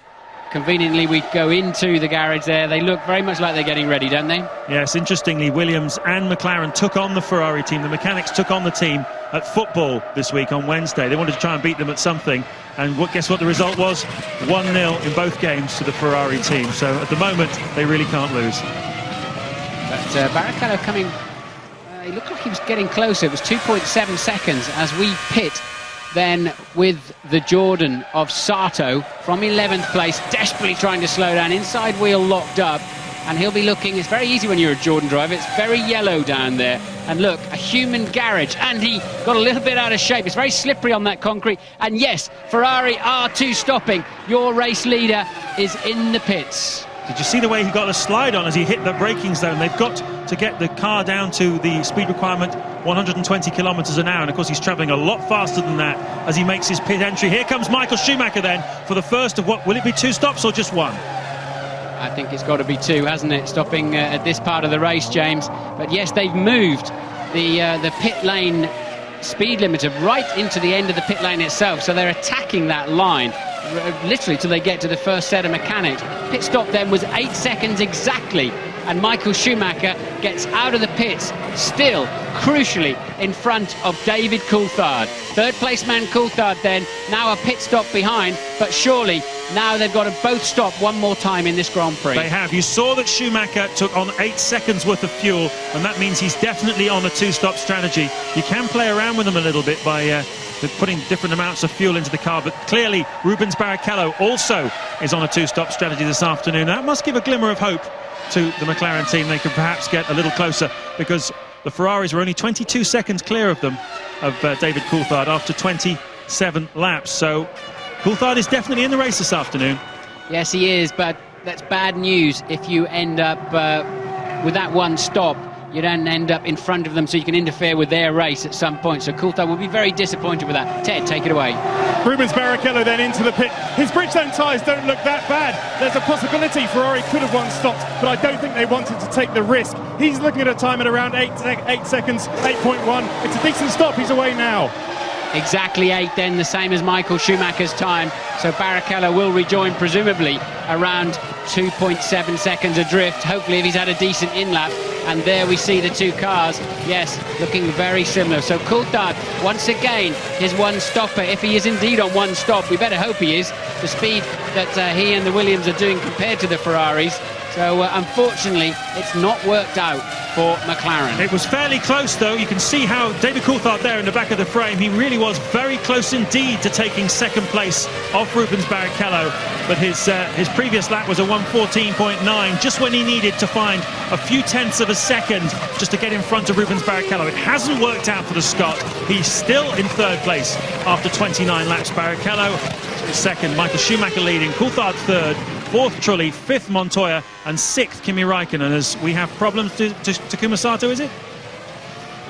conveniently, we go into the garage there. They look very much like they're getting ready, don't they? Yes, interestingly, Williams and McLaren took on the Ferrari team. The mechanics took on the team at football this week on Wednesday. They wanted to try and beat them at something. And guess what the result was? 1-0 in both games to the Ferrari team. So at the moment, they really can't lose. But Barrichello coming... he looked like he was getting closer. It was 2.7 seconds as we pit then with the Jordan of Sato from 11th place, desperately trying to slow down, inside wheel locked up, and he'll be looking. It's very easy when you're a Jordan driver. It's very yellow down there, and look, a human garage, and he got a little bit out of shape. It's very slippery on that concrete, and yes, Ferrari are 2-stopping. Your race leader is in the pits. Did you see the way he got a slide on as he hit the braking zone? They've got to get the car down to the speed requirement, 120 kilometres an hour, and of course he's travelling a lot faster than that as he makes his pit entry. Here comes Michael Schumacher then for the first of what, will it be 2 stops or just 1? I think it's got to be 2, hasn't it, stopping at this part of the race, James. But yes, they've moved the pit lane speed limiter right into the end of the pit lane itself, so they're attacking that line literally till they get to the first set of mechanics. Pit stop then was 8 seconds exactly and Michael Schumacher gets out of the pits, still crucially in front of David Coulthard. Third place man Coulthard then, now a pit stop behind, but surely now they've got to both stop one more time in this Grand Prix. They have. You saw that Schumacher took on 8 seconds worth of fuel, and that means he's definitely on a 2-stop strategy. You can play around with them a little bit by putting different amounts of fuel into the car, but clearly Rubens Barrichello also is on a 2-stop strategy this afternoon. That must give a glimmer of hope to the McLaren team. They could perhaps get a little closer, because the Ferraris were only 22 seconds clear of them, of David Coulthard, after 27 laps. So Coulthard is definitely in the race this afternoon. Yes, he is, but that's bad news if you end up with that one stop. You don't end up in front of them, so you can interfere with their race at some point. So Coulthard will be very disappointed with that. Ted, take it away. Rubens Barrichello then into the pit. His Bridgestone tyres don't look that bad. There's a possibility Ferrari could have won stopped, but I don't think they wanted to take the risk. He's looking at a time at around 8 seconds, 8.1. It's a decent stop. He's away now. Exactly 8 then, the same as Michael Schumacher's time. So Barrichello will rejoin presumably around 2.7 seconds adrift, hopefully, if he's had a decent in-lap. And there we see the two cars, yes, looking very similar. So Coulthard, once again, his one stopper, if he is indeed on one stop, we better hope he is, the speed that he and the Williams are doing compared to the Ferraris. So unfortunately, it's not worked out for McLaren. It was fairly close, though. You can see how David Coulthard there in the back of the frame, he really was very close indeed to taking second place off Rubens Barrichello. But his previous lap was a 1:14.9, just when he needed to find a few tenths of a second just to get in front of Rubens Barrichello. It hasn't worked out for the Scot. He's still in third place after 29 laps. Barrichello second, Michael Schumacher leading, Coulthard third, fourth Trulli, fifth Montoya, and sixth Kimi Raikkonen. As we have problems to Takuma Sato, is it?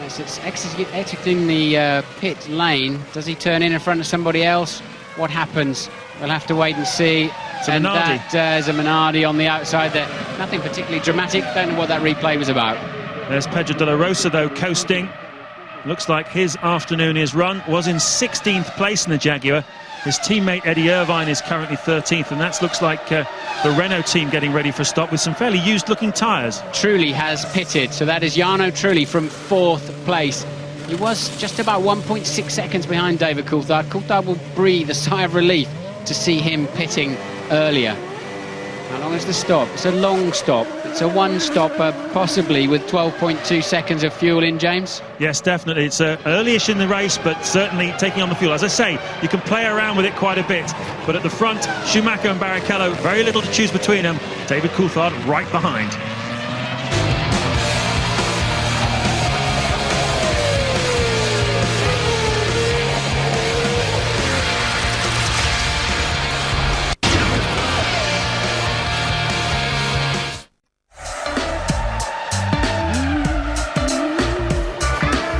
Yes, it's exiting the pit lane. Does he turn in front of somebody else? What happens? We'll have to wait and see. And that is a Minardi on the outside there. Nothing particularly dramatic. Don't know what that replay was about. There's Pedro de la Rosa, though, coasting. Looks like his afternoon, his run was in 16th place in the Jaguar. His teammate Eddie Irvine is currently 13th, and that looks like the Renault team getting ready for a stop with some fairly used-looking tyres. Trulli has pitted, so that is Jarno Trulli from 4th place. He was just about 1.6 seconds behind David Coulthard. Coulthard will breathe a sigh of relief to see him pitting earlier. How long is the stop? It's a long stop. It's a one-stopper, possibly with 12.2 seconds of fuel in, James? Yes, definitely. It's early-ish in the race, but certainly taking on the fuel. As I say, you can play around with it quite a bit. But at the front, Schumacher and Barrichello, very little to choose between them. David Coulthard right behind.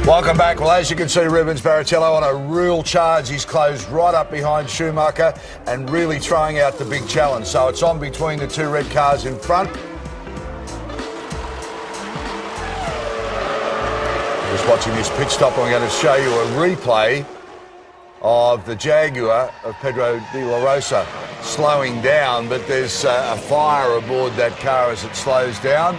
Welcome back. Well, as you can see, Rubens Barrichello on a real charge. He's closed right up behind Schumacher and really throwing out the big challenge. So it's on between the two red cars in front. Just watching this pit stop, I'm going to show you a replay of the Jaguar of Pedro de la Rosa slowing down, but there's a fire aboard that car as it slows down.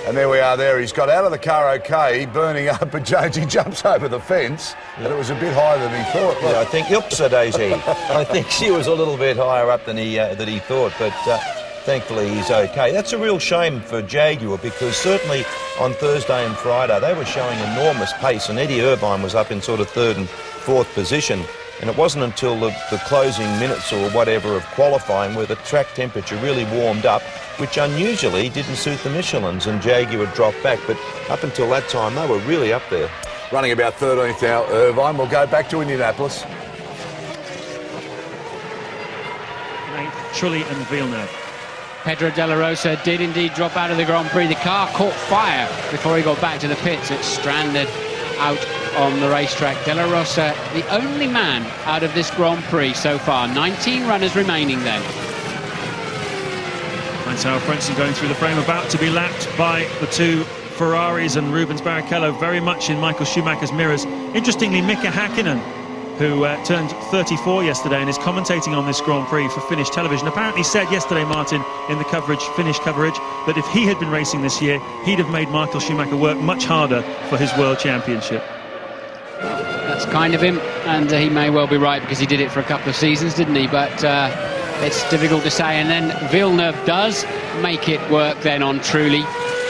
And there we are there. He's got out of the car okay, burning up, but Jonesy jumps over the fence, and it was a bit higher than he thought. Yeah, I think, Daisy. I think she was a little bit higher up than he thought, but thankfully he's okay. That's a real shame for Jaguar, because certainly on Thursday and Friday they were showing enormous pace, and Eddie Irvine was up in sort of third and fourth position. And it wasn't until the closing minutes or whatever of qualifying where the track temperature really warmed up, which unusually didn't suit the Michelins, and Jaguar dropped back. But up until that time, they were really up there. Running about 13th now, Irvine. We'll go back to Indianapolis. Trulli and Villeneuve. Pedro de la Rosa did indeed drop out of the Grand Prix. The car caught fire before he got back to the pits. It stranded out on the racetrack. De la Rosa, the only man out of this Grand Prix so far. 19 runners remaining then. That's how Frentzen going through the frame, about to be lapped by the two Ferraris, and Rubens Barrichello very much in Michael Schumacher's mirrors. Interestingly, Mika Häkkinen who turned 34 yesterday and is commentating on this Grand Prix for Finnish television, apparently said yesterday, Martin, in the Finnish coverage, that if he had been racing this year, he'd have made Michael Schumacher work much harder for his World Championship. That's kind of him, and he may well be right, because he did it for a couple of seasons, didn't he? But it's difficult to say. And then Villeneuve does make it work then on Trulli.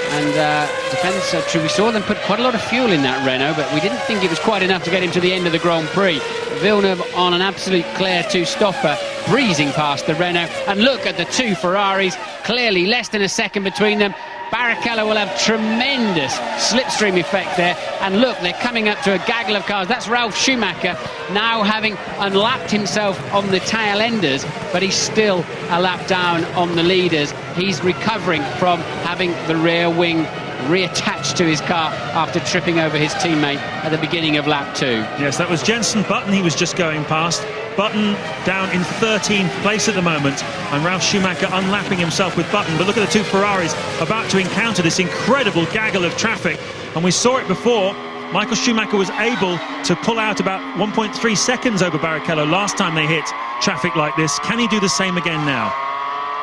And depends, we saw them put quite a lot of fuel in that Renault, but we didn't think it was quite enough to get him to the end of the Grand Prix. Villeneuve on an absolute clear two-stopper, breezing past the Renault. And look at the two Ferraris, clearly less than a second between them. Barrichello will have tremendous slipstream effect there. And look, they're coming up to a gaggle of cars. That's Ralf Schumacher now having unlapped himself on the tail enders, but he's still a lap down on the leaders. He's recovering from having the rear wing reattached to his car after tripping over his teammate at the beginning of lap 2. Yes, that was Jenson Button he was just going past. Button down in 13th place at the moment, and Ralf Schumacher unlapping himself with Button. But look at the two Ferraris about to encounter this incredible gaggle of traffic, and we saw it before. Michael Schumacher was able to pull out about 1.3 seconds over Barrichello last time they hit traffic like this. Can he do the same again now?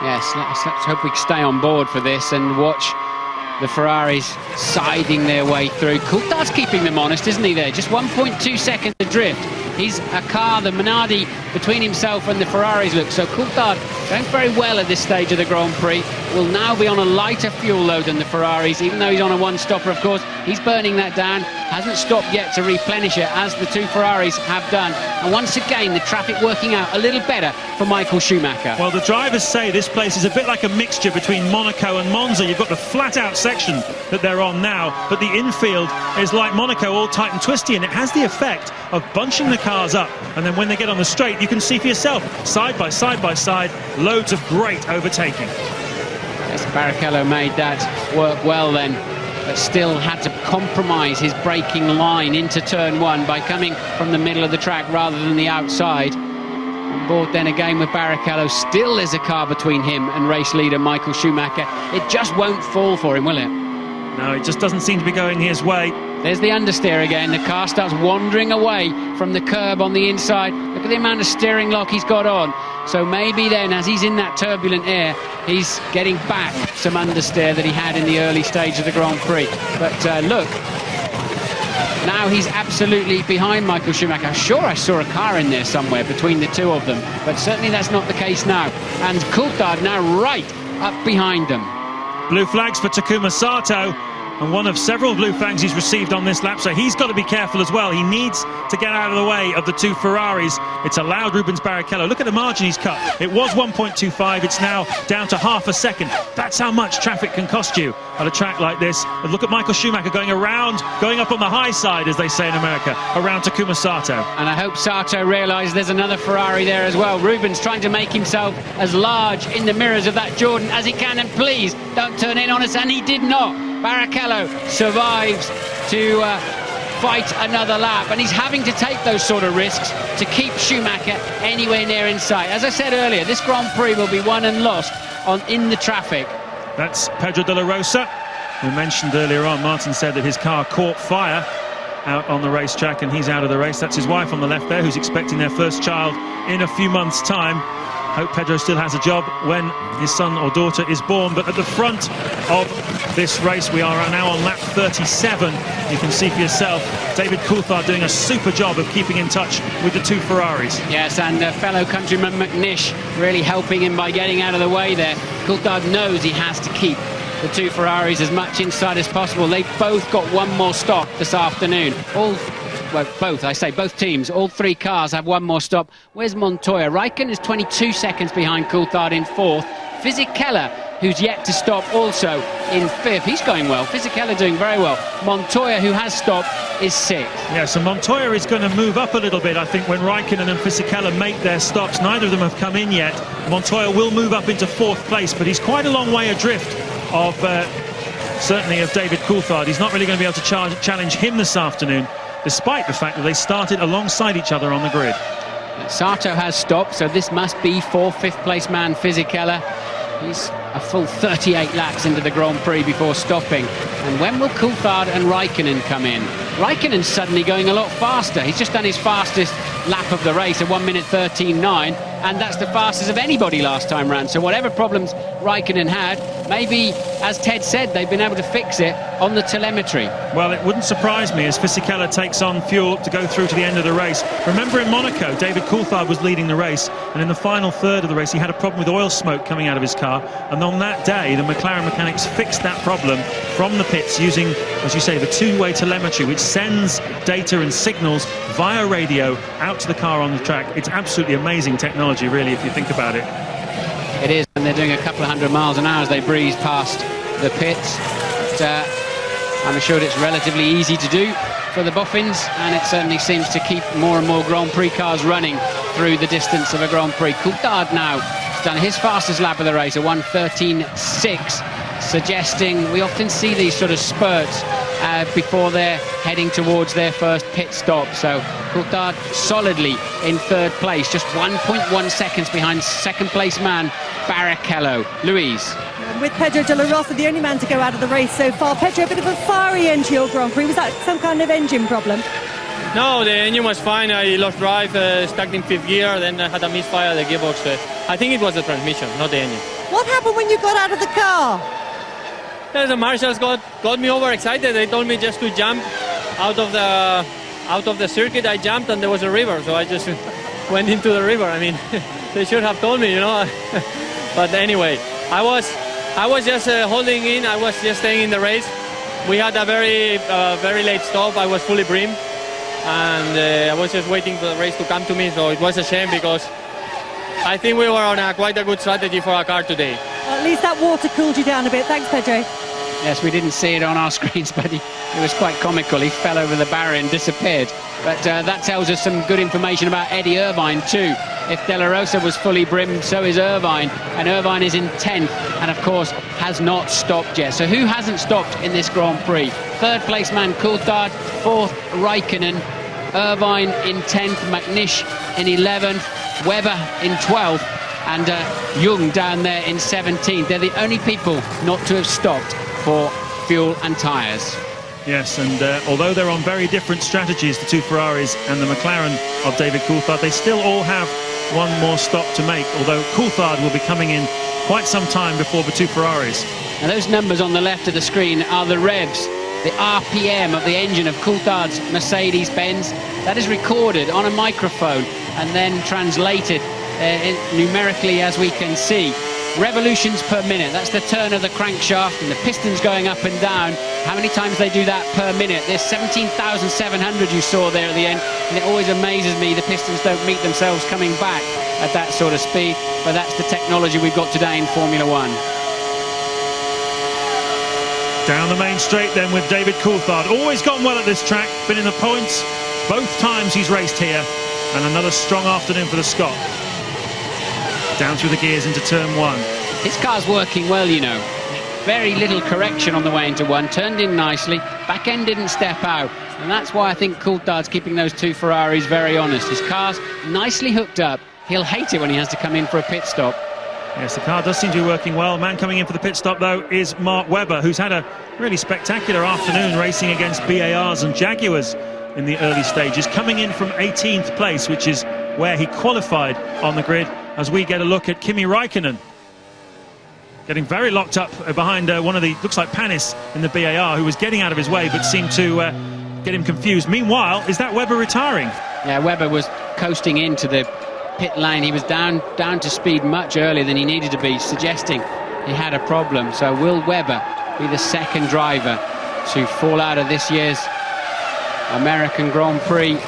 Yes, let's hope we can stay on board for this and watch the Ferraris siding their way through. Coulthard's keeping them honest, isn't he, there? Just 1.2 seconds adrift. He's a car, the Minardi, between himself and the Ferraris, look. So Coulthard going very well at this stage of the Grand Prix. Will now be on a lighter fuel load than the Ferraris, even though he's on a one-stopper, of course. He's burning that down, hasn't stopped yet to replenish it, as the two Ferraris have done. And once again, the traffic working out a little better for Michael Schumacher. Well, the drivers say this place is a bit like a mixture between Monaco and Monza. You've got the flat-out section that they're on now, but the infield is like Monaco, all tight and twisty, and it has the effect of bunching the cars up, and then when they get on the straight, you can see for yourself, side by side by side, loads of great overtaking. Yes, Barrichello made that work well then, but still had to compromise his braking line into turn 1 by coming from the middle of the track rather than the outside. On board then again with Barrichello, still there's a car between him and race leader Michael Schumacher. It just won't fall for him, will it? No, it just doesn't seem to be going his way. There's the understeer again. The car starts wandering away from the curb on the inside. Look at the amount of steering lock he's got on. So maybe then, as he's in that turbulent air, he's getting back some understeer that he had in the early stage of the Grand Prix. But look, now he's absolutely behind Michael Schumacher. I'm sure I saw a car in there somewhere between the two of them, but certainly that's not the case now. And Coulthard now right up behind them. Blue flags for Takuma Sato, and one of several blue flags he's received on this lap, so he's got to be careful as well. He needs to get out of the way of the two Ferraris. It's allowed Rubens Barrichello. Look at the margin he's cut. It was 1.25, it's now down to half a second. That's how much traffic can cost you at a track like this. And look at Michael Schumacher going around, going up on the high side, as they say in America, around Takuma Sato. And I hope Sato realises there's another Ferrari there as well. Rubens trying to make himself as large in the mirrors of that Jordan as he can, and please don't turn in on us, and he did not. Barrichello survives to fight another lap, and he's having to take those sort of risks to keep Schumacher anywhere near in sight. As I said earlier, this Grand Prix will be won and lost in the traffic. That's Pedro de la Rosa, who mentioned earlier on. Martin said that his car caught fire out on the racetrack and he's out of the race. That's his wife on the left there, who's expecting their first child in a few months' time. Hope Pedro still has a job when his son or daughter is born. But at the front of this race, we are now on lap 37. You can see for yourself David Coulthard doing a super job of keeping in touch with the two Ferraris. Yes, and fellow countryman McNish really helping him by getting out of the way there. Coulthard knows he has to keep the two Ferraris as much inside as possible. They've both got one more stop this afternoon. Both teams, all three cars have one more stop. Where's Montoya? Raikkonen is 22 seconds behind Coulthard in 4th. Fisichella, who's yet to stop, also in 5th. He's going well. Fisichella doing very well. Montoya, who has stopped, is 6th. Yeah, so Montoya is going to move up a little bit, I think, when Raikkonen and Fisichella make their stops. Neither of them have come in yet. Montoya will move up into 4th place, but he's quite a long way adrift of, certainly, of David Coulthard. He's not really going to be able to challenge him this afternoon, despite the fact that they started alongside each other on the grid. Sato has stopped, so this must be for 5th place man Fisichella. He's a full 38 laps into the Grand Prix before stopping. And when will Coulthard and Raikkonen come in? Raikkonen's suddenly going a lot faster. He's just done his fastest lap of the race, a 1 minute 13.9, and that's the fastest of anybody last time round. So whatever problems Raikkonen had, maybe, as Ted said, they've been able to fix it on the telemetry. Well, it wouldn't surprise me as Fisichella takes on fuel to go through to the end of the race. Remember in Monaco, David Coulthard was leading the race, and in the final third of the race he had a problem with oil smoke coming out of his car, and on that day the McLaren mechanics fixed that problem from the pits using, as you say, the two-way telemetry, which sends data and signals via radio out to the car on the track. It's absolutely amazing technology, really, if you think about it. It is, and they're doing a couple of 100 miles an hour as they breeze past the pits. But, I'm assured it's relatively easy to do for the Boffins, and it certainly seems to keep more and more Grand Prix cars running through the distance of a Grand Prix. Coulthard now has done his fastest lap of the race, a 1:13.6, suggesting we often see these sort of spurts before they're heading towards their first pit stop. So Coulthard solidly in third place, just 1.1 seconds behind second place man Barrichello. Louise. With Pedro de la Rosa, the only man to go out of the race so far. Pedro, a bit of a fiery end to your Grand Prix. Was that some kind of engine problem? No, the engine was fine. I lost drive, stuck in fifth gear, then I had a misfire of the gearbox. I think it was the transmission, not the engine. What happened when you got out of the car? The marshals got me overexcited. They told me just to jump out of the circuit. I jumped and there was a river, so I just went into the river. I mean, they should have told me, you know. But anyway, I was just holding in. I was just staying in the race. We had a very late stop. I was fully brimmed, and I was just waiting for the race to come to me. So it was a shame because I think we were on quite a good strategy for our car today. Well, at least that water cooled you down a bit. Thanks, Pedro. Yes, we didn't see it on our screens, but it was quite comical. He fell over the barrier and disappeared. But that tells us some good information about Eddie Irvine too. If De La Rosa was fully brimmed, so is Irvine. And Irvine is in 10th and, of course, has not stopped yet. So who hasn't stopped in this Grand Prix? Third place man Coulthard, fourth Raikkonen, Irvine in 10th, McNish in 11th, Webber in 12th, and Jung down there in 17th. They're the only people not to have stopped for fuel and tyres. Yes, and although they're on very different strategies, the two Ferraris and the McLaren of David Coulthard, they still all have one more stop to make, although Coulthard will be coming in quite some time before the two Ferraris. Now those numbers on the left of the screen are the revs, the RPM of the engine of Coulthard's Mercedes-Benz. That is recorded on a microphone and then translated numerically, as we can see. Revolutions per minute, that's the turn of the crankshaft and the pistons going up and down. How many times they do that per minute? There's 17,700 you saw there at the end, and it always amazes me the pistons don't meet themselves coming back at that sort of speed, but that's the technology we've got today in Formula One. Down the main straight then with David Coulthard. Always gone well at this track, been in the points both times he's raced here, and another strong afternoon for the Scot. Down through the gears into turn one. His car's working well, you know. Very little correction on the way into one, turned in nicely, back end didn't step out, and that's why I think Coulthard's keeping those two Ferraris very honest. His car's nicely hooked up. He'll hate it when he has to come in for a pit stop. Yes, the car does seem to be working well. Man coming in for the pit stop, though, is Mark Webber, who's had a really spectacular afternoon racing against BARs and Jaguars in the early stages, coming in from 18th place, which is where he qualified on the grid, as we get a look at Kimi Raikkonen. Getting very locked up behind one of the, looks like Panis in the BAR, who was getting out of his way, but seemed to get him confused. Meanwhile, is that Webber retiring? Yeah, Webber was coasting into the pit lane. He was down to speed much earlier than he needed to be, suggesting he had a problem. So will Webber be the second driver to fall out of this year's American Grand Prix?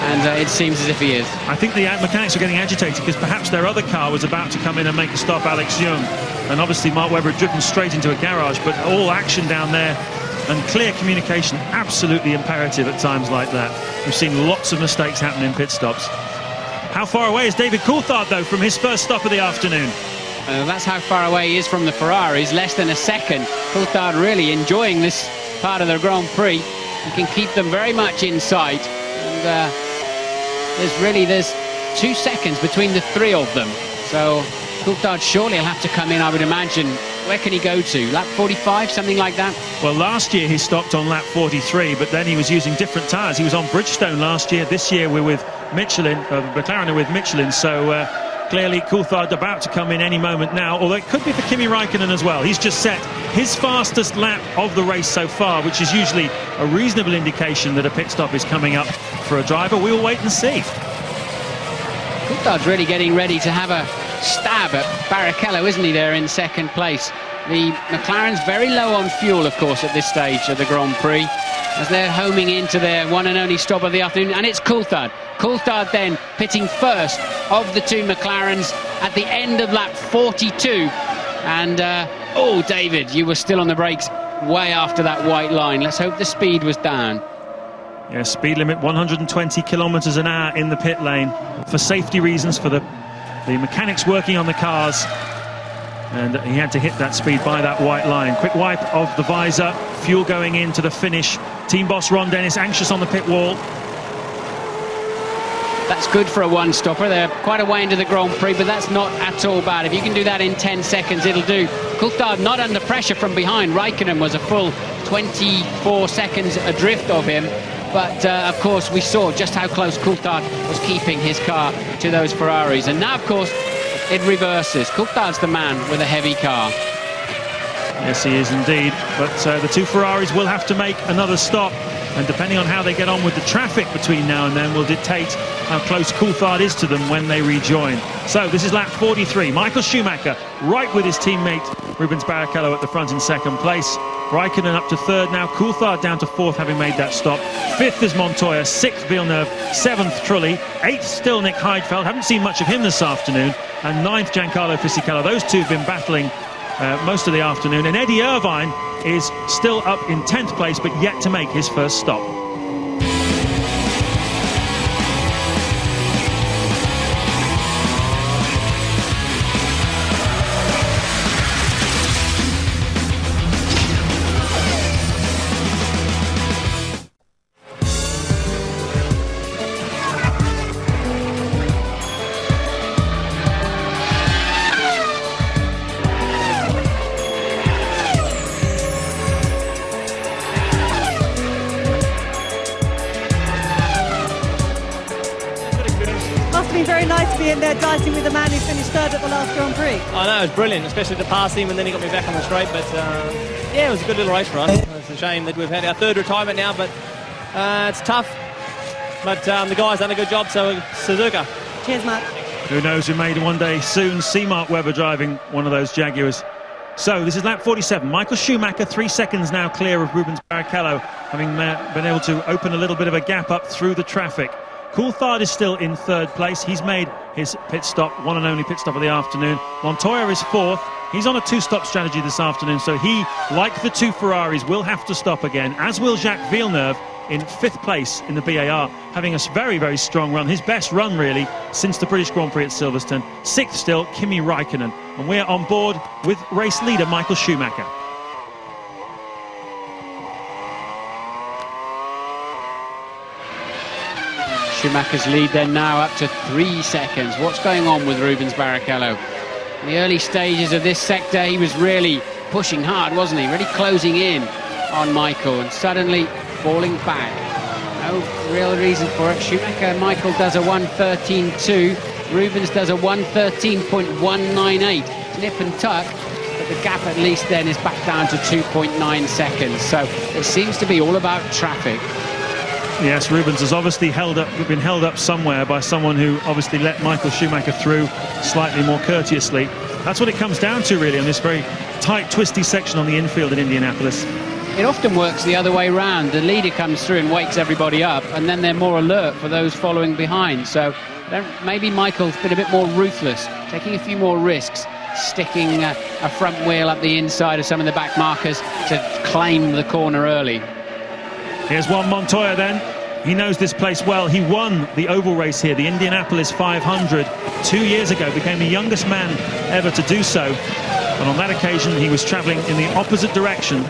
And it seems as if he is. I think the mechanics are getting agitated because perhaps their other car was about to come in and make a stop, Alex Young. And obviously Mark Webber had driven straight into a garage, but all action down there and clear communication, absolutely imperative at times like that. We've seen lots of mistakes happen in pit stops. How far away is David Coulthard, though, from his first stop of the afternoon? That's how far away he is from the Ferraris, less than a second. Coulthard really enjoying this part of the Grand Prix. He can keep them very much in sight. And there's 2 seconds between the three of them. So Coulthard surely will have to come in, I would imagine, where can he go to? Lap 45, something like that? Well, last year he stopped on lap 43, but then he was using different tyres. He was on Bridgestone last year. This year we're with Michelin, McLaren are with Michelin, so clearly Coulthard about to come in any moment now, although it could be for Kimi Raikkonen as well. He's just set his fastest lap of the race so far, which is usually a reasonable indication that a pit stop is coming up for a driver. We'll wait and see. Coulthard's really getting ready to have a stab at Barrichello, isn't he, there in second place? The McLaren's very low on fuel, of course, at this stage of the Grand Prix, as they're homing into their one and only stop of the afternoon, and it's Coulthard. Coulthard then pitting first of the two McLarens at the end of lap 42. And, oh, David, you were still on the brakes way after that white line. Let's hope the speed was down. Yeah, speed limit 120 kilometers an hour in the pit lane for safety reasons, for the mechanics working on the cars. And he had to hit that speed by that white line. Quick wipe of the visor, fuel going into the finish. Team boss Ron Dennis anxious on the pit wall. That's good for a one-stopper. They're quite a way into the Grand Prix, but that's not at all bad. If you can do that in 10 seconds, it'll do. Coulthard not under pressure from behind. Raikkonen was a full 24 seconds adrift of him. But, of course, we saw just how close Coulthard was keeping his car to those Ferraris. And now, of course, it reverses. Coulthard's the man with a heavy car. Yes, he is indeed. But the two Ferraris will have to make another stop. And depending on how they get on with the traffic between now and then will dictate how close Coulthard is to them when they rejoin. So this is lap 43. Michael Schumacher right with his teammate Rubens Barrichello at the front in second place. Raikkonen up to third now. Coulthard down to fourth, having made that stop. Fifth is Montoya, sixth Villeneuve, seventh Trulli, eighth still Nick Heidfeld. Haven't seen much of him this afternoon. And ninth Giancarlo Fisichella. Those two have been battling most of the afternoon. And Eddie Irvine is still up in 10th place, but yet to make his first stop. Very nice to be in there dicing with the man who finished third at the last Grand Prix. I know, it was brilliant, especially to pass him and then he got me back on the straight. But yeah, it was a good little race for us. It's a shame that we've had our third retirement now, but it's tough. But the guy's done a good job, so Suzuka. Cheers, Mark. Who knows, we may one day soon see Mark Webber driving one of those Jaguars. So this is lap 47. Michael Schumacher 3 seconds now clear of Rubens Barrichello, having been able to open a little bit of a gap up through the traffic. Coulthard is still in third place. He's made his pit stop, one and only pit stop of the afternoon. Montoya is fourth. He's on a two-stop strategy this afternoon, so he, like the two Ferraris, will have to stop again, as will Jacques Villeneuve in fifth place in the BAR, having a very, very strong run. His best run, really, since the British Grand Prix at Silverstone. Sixth still, Kimi Raikkonen. And we're on board with race leader Michael Schumacher. Schumacher's lead then now up to 3 seconds. What's going on with Rubens Barrichello? In the early stages of this sector, he was really pushing hard, wasn't he? Really closing in on Michael and suddenly falling back. No real reason for it. Schumacher and Michael does a 1:13.2. Rubens does a 1:13.198. Nip and tuck, but the gap at least then is back down to 2.9 seconds. So it seems to be all about traffic. Yes, Rubens has obviously been held up somewhere by someone who obviously let Michael Schumacher through slightly more courteously. That's what it comes down to, really, on this very tight, twisty section on the infield in Indianapolis. It often works the other way round. The leader comes through and wakes everybody up, and then they're more alert for those following behind. So maybe Michael's been a bit more ruthless, taking a few more risks, sticking a front wheel up the inside of some of the back markers to claim the corner early. Here's Juan Montoya then. He knows this place well. He won the oval race here, the Indianapolis 500, 2 years ago, became the youngest man ever to do so. And on that occasion, he was travelling in the opposite direction.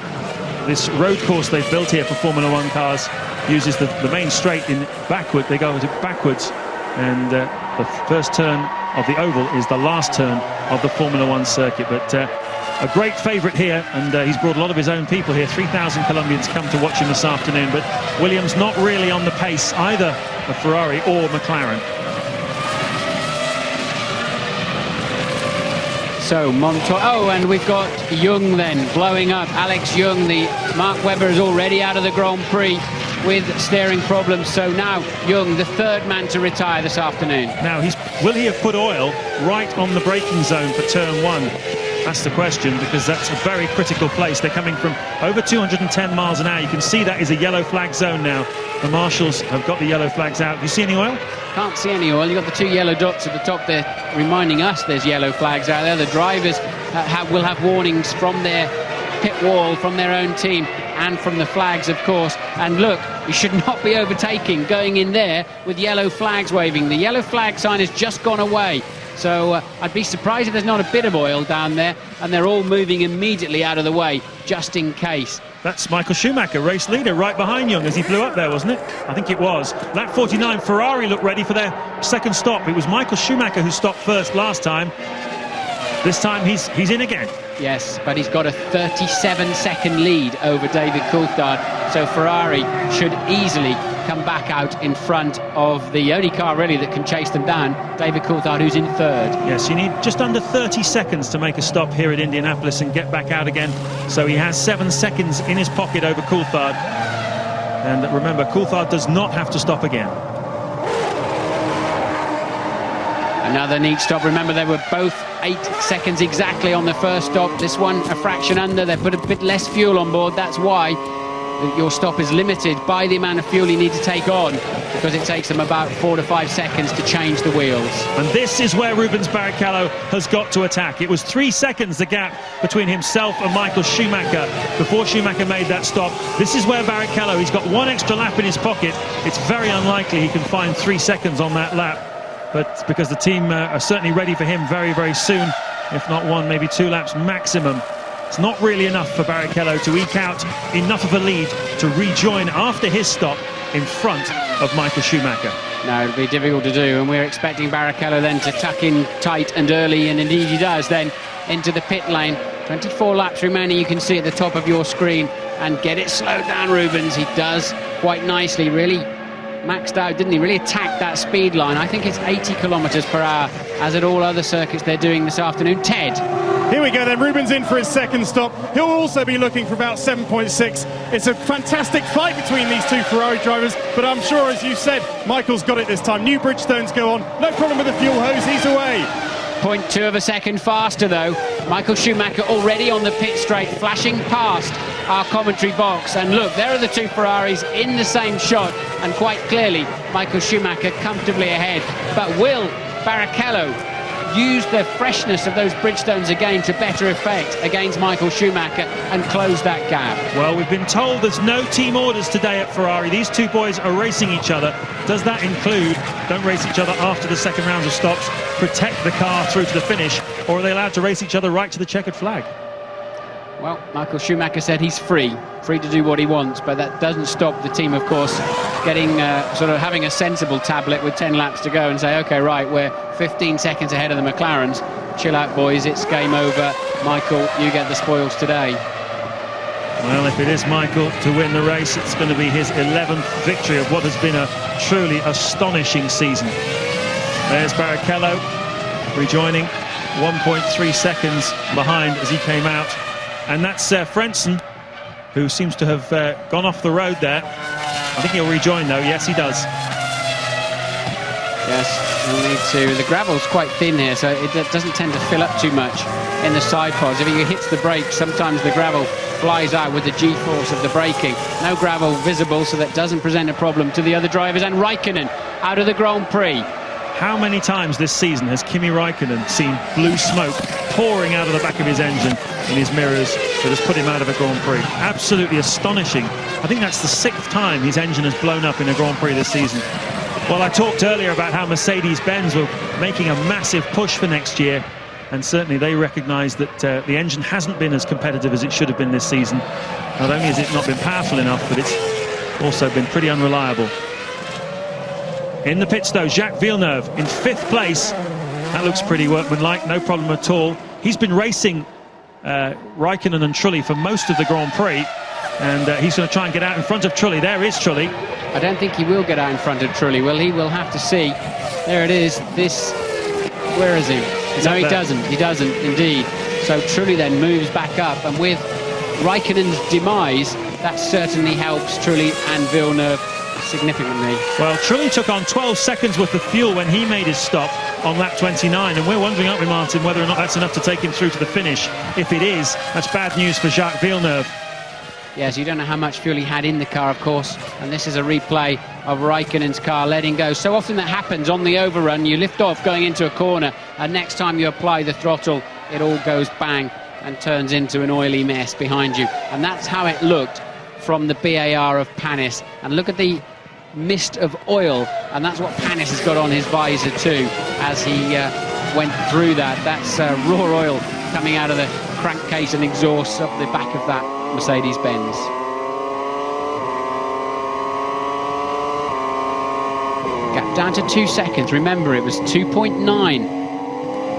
This road course they've built here for Formula One cars uses the main straight in backward. They go backwards, and The first turn of the oval is the last turn of the Formula One circuit. But a great favourite here, and he's brought a lot of his own people here. 3,000 Colombians come to watch him this afternoon, but Williams not really on the pace either of Ferrari or McLaren. So and we've got Young then blowing up. Alex Young, the Mark Webber is already out of the Grand Prix with steering problems. So now Young, the third man to retire this afternoon. Now, will he have put oil right on the braking zone for turn 1? That's the question, because that's a very critical place. They're coming from over 210 miles an hour. You can see that is a yellow flag zone now. The marshals have got the yellow flags out. Do you see any oil? Can't see any oil. You've got the 2 yellow dots at the top there reminding us there's yellow flags out there. The drivers will have warnings from their pit wall, from their own team, and from the flags, of course. And look, you should not be overtaking going in there with yellow flags waving. The yellow flag sign has just gone away. So I'd be surprised if there's not a bit of oil down there, and they're all moving immediately out of the way, just in case. That's Michael Schumacher, race leader, right behind Young as he flew up there, wasn't it? I think it was. Lap 49, Ferrari looked ready for their second stop. It was Michael Schumacher who stopped first last time. This time he's in again. Yes, but he's got a 37-second lead over David Coulthard, so Ferrari should easily come back out in front of the only car really that can chase them down, David Coulthard, who's in third. Yes, you need just under 30 seconds to make a stop here at Indianapolis and get back out again, so he has 7 seconds in his pocket over Coulthard. And remember, Coulthard does not have to stop again. Another neat stop. Remember, they were both 8 seconds exactly on the first stop. This one a fraction under. They put a bit less fuel on board. That's why your stop is limited by the amount of fuel you need to take on, because it takes them about 4 to 5 seconds to change the wheels. And this is where Rubens Barrichello has got to attack. It was 3 seconds the gap between himself and Michael Schumacher before Schumacher made that stop. This is where Barrichello, he's got 1 extra lap in his pocket. It's very unlikely he can find 3 seconds on that lap, but because the team are certainly ready for him very, very soon, if not 1, maybe 2 laps maximum. It's not really enough for Barrichello to eke out enough of a lead to rejoin after his stop in front of Michael Schumacher. No, it'll be difficult to do, and we're expecting Barrichello then to tuck in tight and early, and indeed he does then into the pit lane. 24 laps remaining, you can see at the top of your screen, and get it slowed down, Rubens. He does quite nicely, really maxed out, didn't he? Really attacked that speed line. I think it's 80 kilometres per hour, as at all other circuits they're doing this afternoon. Ted. Here we go then, Rubens in for his second stop. He'll also be looking for about 7.6. It's a fantastic fight between these 2 Ferrari drivers, but I'm sure, as you said, Michael's got it this time. New Bridgestones go on, no problem with the fuel hose, he's away. 0.2 of a second faster though. Michael Schumacher already on the pit straight, flashing past our commentary box, and look, there are the 2 Ferraris in the same shot, and quite clearly Michael Schumacher comfortably ahead. But will Barrichello use the freshness of those Bridgestones again to better effect against Michael Schumacher and close that gap? Well, we've been told there's no team orders today at Ferrari. These 2 boys are racing each other. Does that include don't race each other after the second round of stops, protect the car through to the finish, or are they allowed to race each other right to the checkered flag? Well, Michael Schumacher said he's free to do what he wants, but that doesn't stop the team, of course, getting sort of having a sensible tablet with 10 laps to go and say, okay, right, we're 15 seconds ahead of the McLarens. Chill out, boys, it's game over. Michael, you get the spoils today. Well, if it is Michael to win the race, it's going to be his 11th victory of what has been a truly astonishing season. There's Barrichello rejoining, 1.3 seconds behind as he came out. And that's Frentzen, who seems to have gone off the road there. I think he'll rejoin, though. Yes, he does. Yes, he'll need to. The gravel's quite thin here, so it doesn't tend to fill up too much in the side pods. If he hits the brakes, sometimes the gravel flies out with the G-force of the braking. No gravel visible, so that doesn't present a problem to the other drivers. And Raikkonen out of the Grand Prix. How many times this season has Kimi Raikkonen seen blue smoke pouring out of the back of his engine in his mirrors that has put him out of a Grand Prix? Absolutely astonishing. I think that's the 6th time his engine has blown up in a Grand Prix this season. Well, I talked earlier about how Mercedes-Benz were making a massive push for next year, and certainly they recognise that the engine hasn't been as competitive as it should have been this season. Not only has it not been powerful enough, but it's also been pretty unreliable. In the pits, though, Jacques Villeneuve in 5th place. That looks pretty workmanlike, no problem at all. He's been racing Raikkonen and Trulli for most of the Grand Prix, and he's going to try and get out in front of Trulli. There is Trulli. I don't think he will get out in front of Trulli, will he? We'll have to see. There it is. Where is he? No, he doesn't. He doesn't, indeed. So Trulli then moves back up, and with Raikkonen's demise, that certainly helps Trulli and Villeneuve significantly. Well, Trulli took on 12 seconds worth of fuel when he made his stop on lap 29, and we're wondering, aren't we, Martin, whether or not that's enough to take him through to the finish. If it is, that's bad news for Jacques Villeneuve. Yes, you don't know how much fuel he had in the car, of course, and this is a replay of Raikkonen's car letting go. So often that happens on the overrun. You lift off going into a corner, and next time you apply the throttle, it all goes bang and turns into an oily mess behind you. And that's how it looked from the BAR of Panis. And look at the mist of oil, and that's what Panis has got on his visor too as he went through that. That's raw oil coming out of the crankcase and exhaust up the back of that Mercedes-Benz. Gap down to 2 seconds. Remember, it was 2.9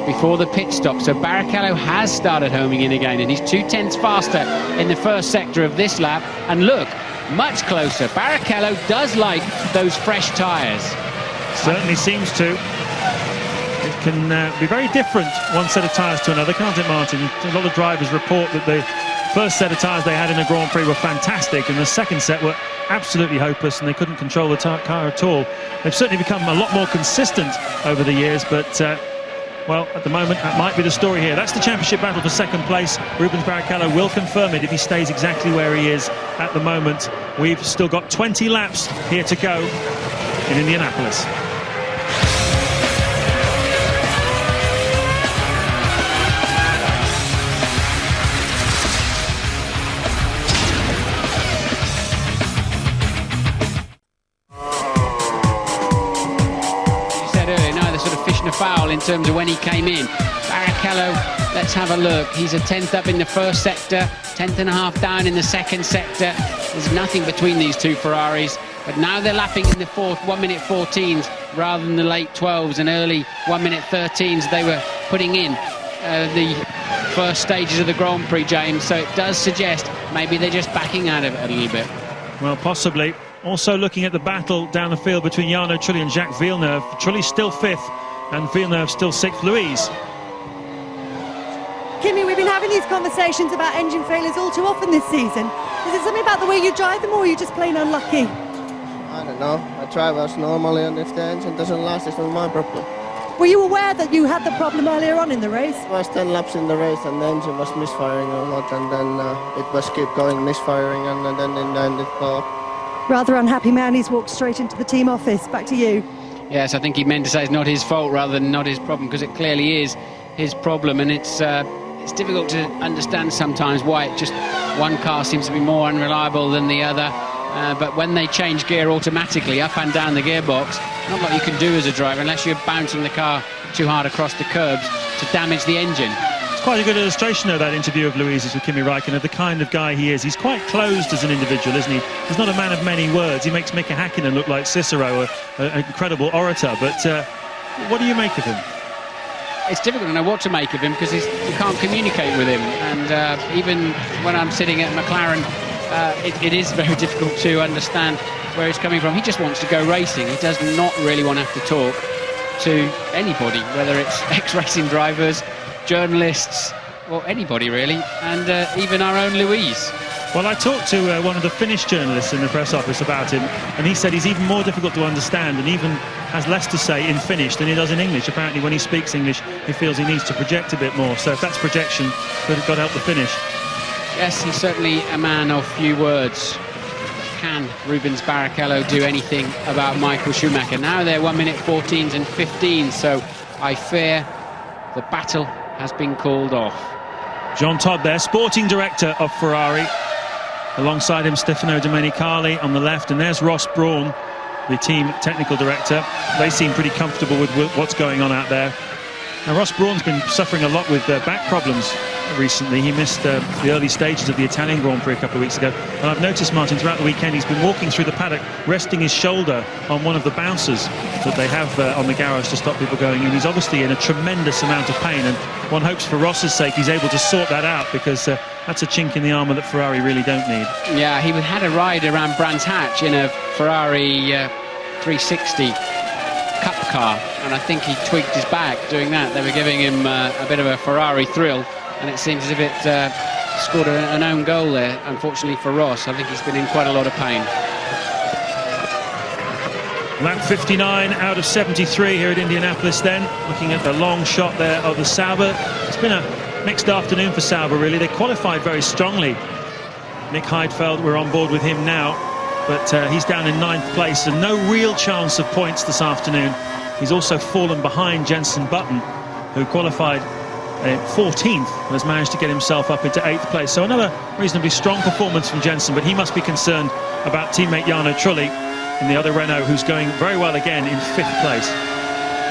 before the pit stop, so Barrichello has started homing in again, and he's 0.2 faster in the first sector of this lap. And look, much closer. Barrichello does like those fresh tyres. Certainly seems to. It can be very different, one set of tyres to another, can't it, Martin? A lot of drivers report that the first set of tyres they had in the Grand Prix were fantastic, and the second set were absolutely hopeless, and they couldn't control the car at all. They've certainly become a lot more consistent over the years, but well, at the moment, that might be the story here. That's the championship battle for second place. Rubens Barrichello will confirm it if he stays exactly where he is at the moment. We've still got 20 laps here to go in Indianapolis. Foul in terms of when he came in. Barrichello, let's have a look. He's a 10th up in the first sector, 10th and a half down in the second sector. There's nothing between these two Ferraris, but now they're lapping in the 1 minute 14s rather than the late 12s and early 1 minute 13s they were putting in the first stages of the Grand Prix, James. So it does suggest maybe they're just backing out of it a little bit. Well, possibly. Also looking at the battle down the field between Jarno Trulli and Jacques Villeneuve. Trulli's still 5th and Villeneuve still 6th. Louise. Kimi, we've been having these conversations about engine failures all too often this season. Is it something about the way you drive them, or are you just plain unlucky? I don't know. I drive as normally, and if the engine doesn't last, it's not my problem. Were you aware that you had the problem earlier on in the race? It was 10 laps in the race, and the engine was misfiring a lot, and then it was keep going misfiring, and then in the end it blew up. Rather unhappy man, he's walked straight into the team office. Back to you. Yes, I think he meant to say it's not his fault rather than not his problem, because it clearly is his problem, and it's difficult to understand sometimes why one car seems to be more unreliable than the other. But when they change gear automatically up and down the gearbox, not a lot you can do as a driver unless you're bouncing the car too hard across the curbs to damage the engine. It's quite a good illustration of that interview of Louise's with Kimi Raikkonen, the kind of guy he is. He's quite closed as an individual, isn't he? He's not a man of many words. He makes Mika Häkkinen look like Cicero, an incredible orator. But what do you make of him? It's difficult to know what to make of him because you can't communicate with him. And even when I'm sitting at McLaren, it is very difficult to understand where he's coming from. He just wants to go racing. He does not really want to have to talk to anybody, whether it's ex-racing drivers, journalists, or anybody really, and even our own Louise. Well, I talked to one of the Finnish journalists in the press office about him, and he said he's even more difficult to understand and even has less to say in Finnish than he does in English. Apparently when he speaks English he feels he needs to project a bit more, so if that's projection, good, got to help the Finnish. Yes, he's certainly a man of few words. Can Rubens Barrichello do anything about Michael Schumacher? Now they're 1 minute 14s and 15s, so I fear the battle has been called off. John Todd there, sporting director of Ferrari. Alongside him, Stefano Domenicali on the left, and there's Ross Brawn, the team technical director. They seem pretty comfortable with what's going on out there. Now, Ross Brawn's been suffering a lot with back problems recently. He missed the early stages of the Italian Grand Prix a couple of weeks ago. And I've noticed, Martin, throughout the weekend, he's been walking through the paddock, resting his shoulder on one of the bouncers that they have on the garage to stop people going in. He's obviously in a tremendous amount of pain, and one hopes for Ross's sake he's able to sort that out, because that's a chink in the armour that Ferrari really don't need. Yeah, he had a ride around Brands Hatch in a Ferrari 360 Cup car, and I think he tweaked his back doing that. They were giving him a bit of a Ferrari thrill, and it seems as if it scored an own goal there, unfortunately for Ross. I think he's been in quite a lot of pain. Lap 59 out of 73 here at Indianapolis then. Looking at the long shot there of the Sauber. It's been a mixed afternoon for Sauber, really. They qualified very strongly. Nick Heidfeld, we're on board with him now, but he's down in 9th place and no real chance of points this afternoon. He's also fallen behind Jenson Button, who qualified 14th and has managed to get himself up into 8th place. So another reasonably strong performance from Jenson, but he must be concerned about teammate Jarno Trulli in the other Renault, who's going very well again in 5th place.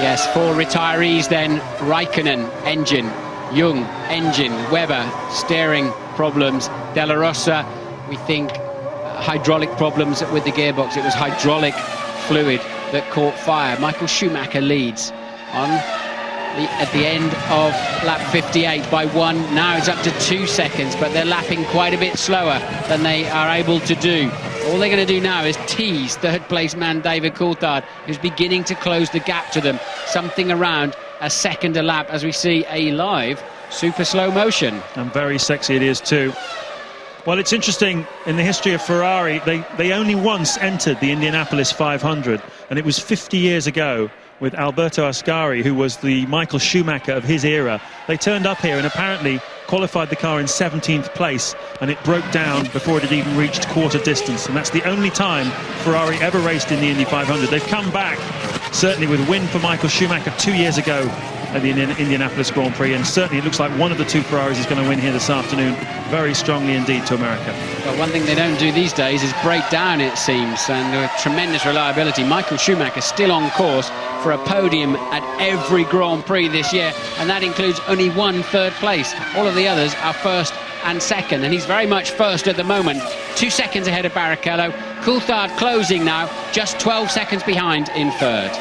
Yes, 4 retirees then. Raikkonen, engine. Young, engine. Webber, steering problems. Della Rosa, we think hydraulic problems with the gearbox. It was hydraulic fluid that caught fire. Michael Schumacher leads on at the end of lap 58 by 1. Now it's up to 2 seconds, but they're lapping quite a bit slower than they are able to do. All they're going to do now is tease third place man David Coulthard, who's beginning to close the gap to them, something around a second a lap, as we see a live super slow motion. And very sexy it is too. Well, it's interesting, in the history of Ferrari, they only once entered the Indianapolis 500, and it was 50 years ago with Alberto Ascari, who was the Michael Schumacher of his era. They turned up here and apparently qualified the car in 17th place, and it broke down before it had even reached quarter distance, and that's the only time Ferrari ever raced in the Indy 500. They've come back, certainly with a win for Michael Schumacher 2 years ago at the Indianapolis Grand Prix, and certainly it looks like one of the 2 Ferraris is going to win here this afternoon, very strongly indeed to America. But one thing they don't do these days is break down, it seems, and with tremendous reliability. Michael Schumacher still on course for a podium at every Grand Prix this year, and that includes only 1 third place. All of the others are 1st and 2nd, and he's very much 1st at the moment, 2 seconds ahead of Barrichello. Coulthard closing now, just 12 seconds behind in 3rd.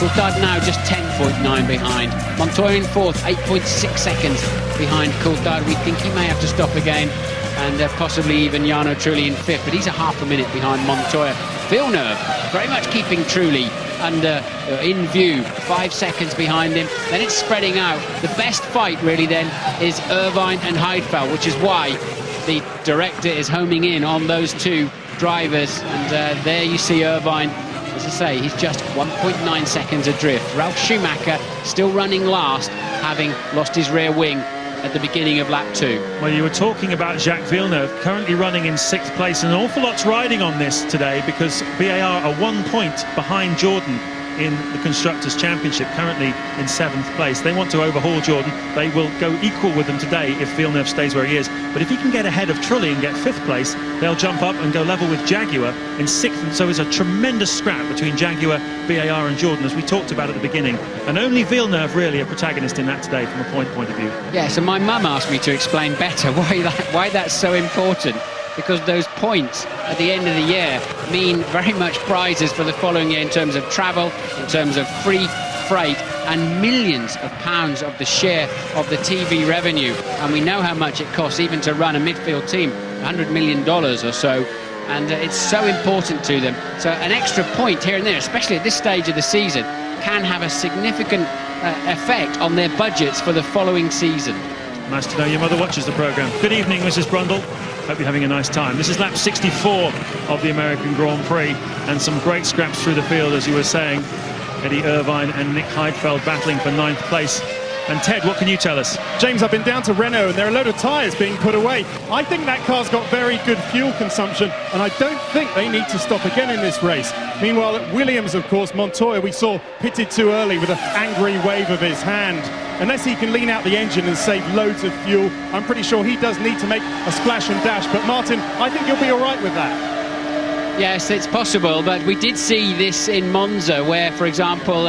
Coulthard now just 10.9 behind. Montoya in 4th, 8.6 seconds behind Coulthard. We think he may have to stop again, and possibly even Jarno Trulli in 5th, but he's a half a minute behind Montoya. Villeneuve very much keeping Trulli under in view, 5 seconds behind him. Then it's spreading out. The best fight really then is Irvine and Heidfeld, which is why the director is homing in on those 2 drivers, and there you see Irvine. As I say, he's just 1.9 seconds adrift. Ralf Schumacher still running last, having lost his rear wing at the beginning of lap 2. Well, you were talking about Jacques Villeneuve, currently running in 6th place, and an awful lot's riding on this today, because BAR are 1 point behind Jordan in the Constructors' Championship, currently in 7th place. They want to overhaul Jordan. They will go equal with them today if Villeneuve stays where he is. But if he can get ahead of Trulli and get 5th place, they'll jump up and go level with Jaguar in 6th. And so it's a tremendous scrap between Jaguar, BAR and Jordan, as we talked about at the beginning. And only Villeneuve really a protagonist in that today from a point of view. Yes, and my mum asked me to explain better why that's so important. Because those points at the end of the year mean very much prizes for the following year in terms of travel, in terms of free freight, and millions of pounds of the share of the TV revenue. And we know how much it costs even to run a midfield team, $100 million or so. And it's so important to them. So an extra point here and there, especially at this stage of the season, can have a significant effect on their budgets for the following season. Nice to know your mother watches the programme. Good evening, Mrs. Brundle. Hope you're having a nice time. This is lap 64 of the American Grand Prix, and some great scraps through the field, as you were saying. Eddie Irvine and Nick Heidfeld battling for 9th place And Ted, what can you tell us? James, I've been down to Renault and there are a load of tyres being put away. I think that car's got very good fuel consumption and I don't think they need to stop again in this race. Meanwhile, at Williams, of course, Montoya, we saw pitted too early with an angry wave of his hand. Unless he can lean out the engine and save loads of fuel, I'm pretty sure he does need to make a splash and dash. But Martin, I think you'll be all right with that. Yes, it's possible, but we did see this in Monza where, for example,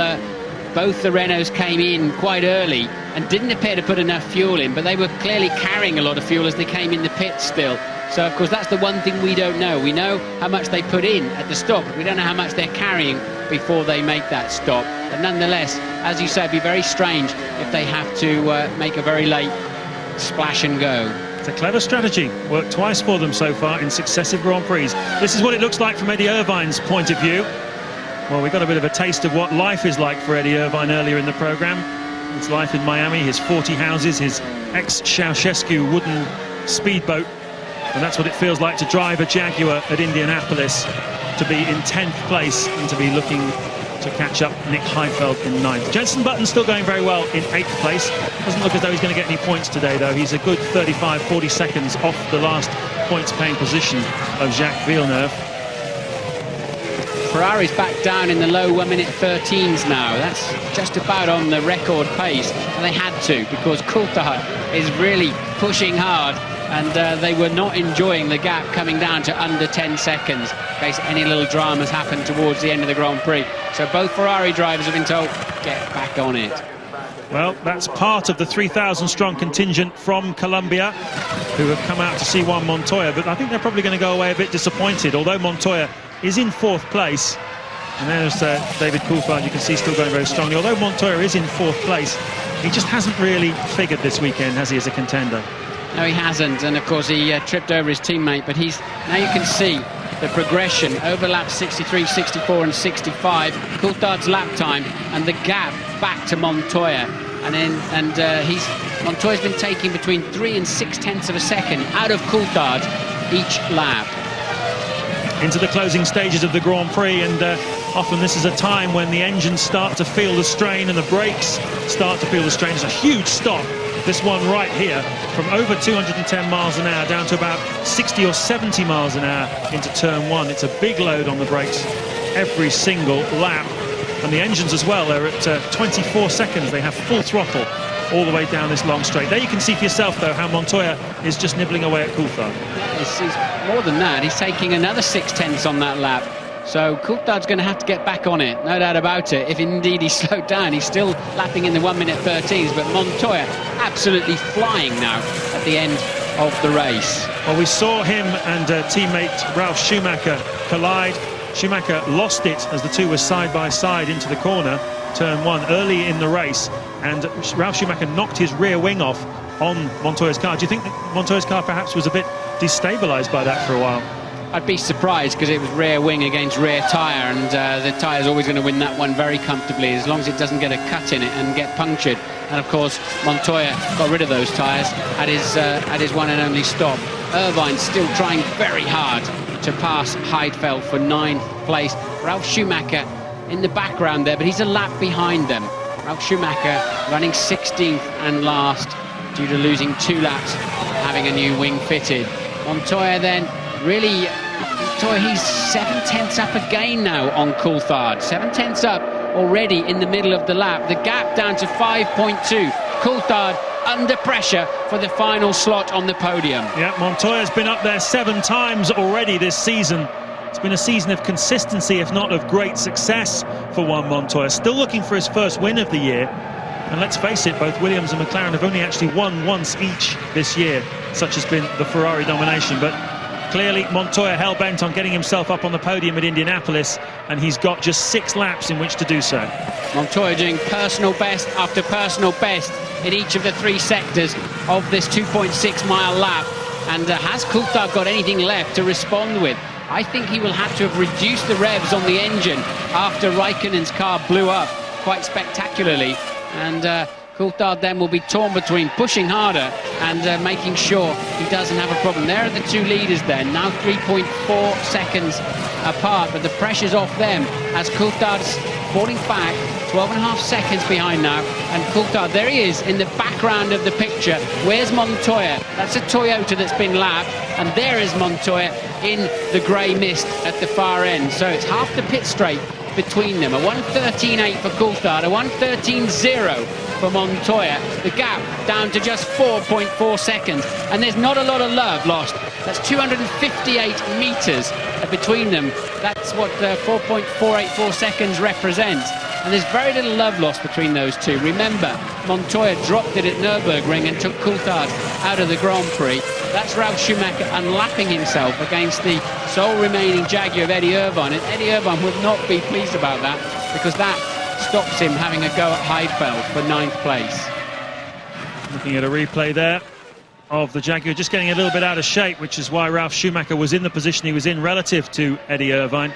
both the Renaults came in quite early and didn't appear to put enough fuel in, but they were clearly carrying a lot of fuel as they came in the pit still. So, of course, that's the one thing we don't know. We know how much they put in at the stop. We don't know how much they're carrying before they make that stop. But nonetheless, as you said, it'd be very strange if they have to make a very late splash and go. It's a clever strategy. Worked twice for them so far in successive Grand Prix. This is what it looks like from Eddie Irvine's point of view. Well, we got a bit of a taste of what life is like for Eddie Irvine earlier in the programme. His life in Miami, his 40 houses, his ex-Ceausescu wooden speedboat. And that's what it feels like to drive a Jaguar at Indianapolis, to be in 10th place and to be looking to catch up Nick Heidfeld in 9th. Jenson Button's still going very well in 8th place. Doesn't look as though he's going to get any points today, though. He's a good 35-40 seconds off the last points-paying position of Jacques Villeneuve. Ferrari's back down in the low 1-minute 13s now. That's just about on the record pace, and they had to because Coulthard is really pushing hard, and they were not enjoying the gap coming down to under 10 seconds in case any little dramas happened towards the end of the Grand Prix. So both Ferrari drivers have been told, get back on it. Well, that's part of the 3,000-strong contingent from Colombia who have come out to see Juan Montoya, but I think they're probably going to go away a bit disappointed, although Montoya is in 4th place. And there's David Coulthard, you can see, still going very strongly. Although Montoya is in 4th place, he just hasn't really figured this weekend, has he, as a contender? No, he hasn't, and of course he tripped over his teammate, but now you can see the progression over laps 63, 64 and 65, Coulthard's lap time and the gap back to Montoya. Montoya's been taking between 3 and 6/10 of a second out of Coulthard each lap. Into the closing stages of the Grand Prix, and often this is a time when the engines start to feel the strain and the brakes start to feel the strain. It's a huge stop, this one right here, from over 210 miles an hour down to about 60 or 70 miles an hour into turn 1. It's a big load on the brakes every single lap, and the engines as well, they're at 24 seconds. They have full throttle all the way down this long straight. There you can see for yourself, though, how Montoya is just nibbling away at Coulthard. He's more than that. He's taking another 6/10 on that lap. So Coulthard's going to have to get back on it, no doubt about it. If indeed he's slowed down, he's still lapping in the 1-minute 13s, but Montoya absolutely flying now at the end of the race. Well, we saw him and teammate Ralf Schumacher collide. Schumacher lost it as the two were side by side into the corner, turn 1, early in the race, and Ralf Schumacher knocked his rear wing off on Montoya's car. Do you think that Montoya's car perhaps was a bit destabilised by that for a while? I'd be surprised because it was rear wing against rear tyre, and the tyre's always going to win that one very comfortably as long as it doesn't get a cut in it and get punctured. And of course Montoya got rid of those tyres at his one and only stop. Irvine still trying very hard to pass Heidfeld for 9th place. Ralf Schumacher in the background there, but he's a lap behind them. Ralf Schumacher running 16th and last due to losing 2 laps, having a new wing fitted. Montoya then really, he's 7/10 up again now on Coulthard. 7/10 up already in the middle of the lap. The gap down to 5.2. Coulthard under pressure for the final slot on the podium. Yeah, Montoya's been up there 7 times already this season. It's been a season of consistency, if not of great success for Juan Montoya. Still looking for his first win of the year. And let's face it, both Williams and McLaren have only actually won once each this year. Such has been the Ferrari domination. But clearly Montoya hell-bent on getting himself up on the podium at Indianapolis, and he's got just 6 laps in which to do so. Montoya doing personal best after personal best in each of the 3 sectors of this 2.6-mile lap. And has Coulthard got anything left to respond with? I think he will have to have reduced the revs on the engine after Raikkonen's car blew up quite spectacularly. And Coulthard then will be torn between pushing harder and making sure he doesn't have a problem. There are the 2 leaders then, now 3.4 seconds apart, but the pressure's off them as Coulthard's falling back 12.5 seconds behind now. And Coulthard, there he is in the background of the picture. Where's Montoya? That's a Toyota that's been lapped, and there is Montoya in the grey mist at the far end. So it's half the pit straight between them. A 1:13.8 for Coulthard, a 1:13.0 for Montoya. The gap down to just 4.4 seconds, and there's not a lot of love lost. That's 258 metres between them. That's what 4.484 seconds represents. And there's very little love lost between those two. Remember, Montoya dropped it at Nürburgring and took Coulthard out of the Grand Prix. That's Ralf Schumacher unlapping himself against the sole remaining Jaguar of Eddie Irvine. And Eddie Irvine would not be pleased about that, because that stops him having a go at Heidfeld for 9th place. Looking at a replay there of the Jaguar just getting a little bit out of shape, which is why Ralf Schumacher was in the position he was in relative to Eddie Irvine.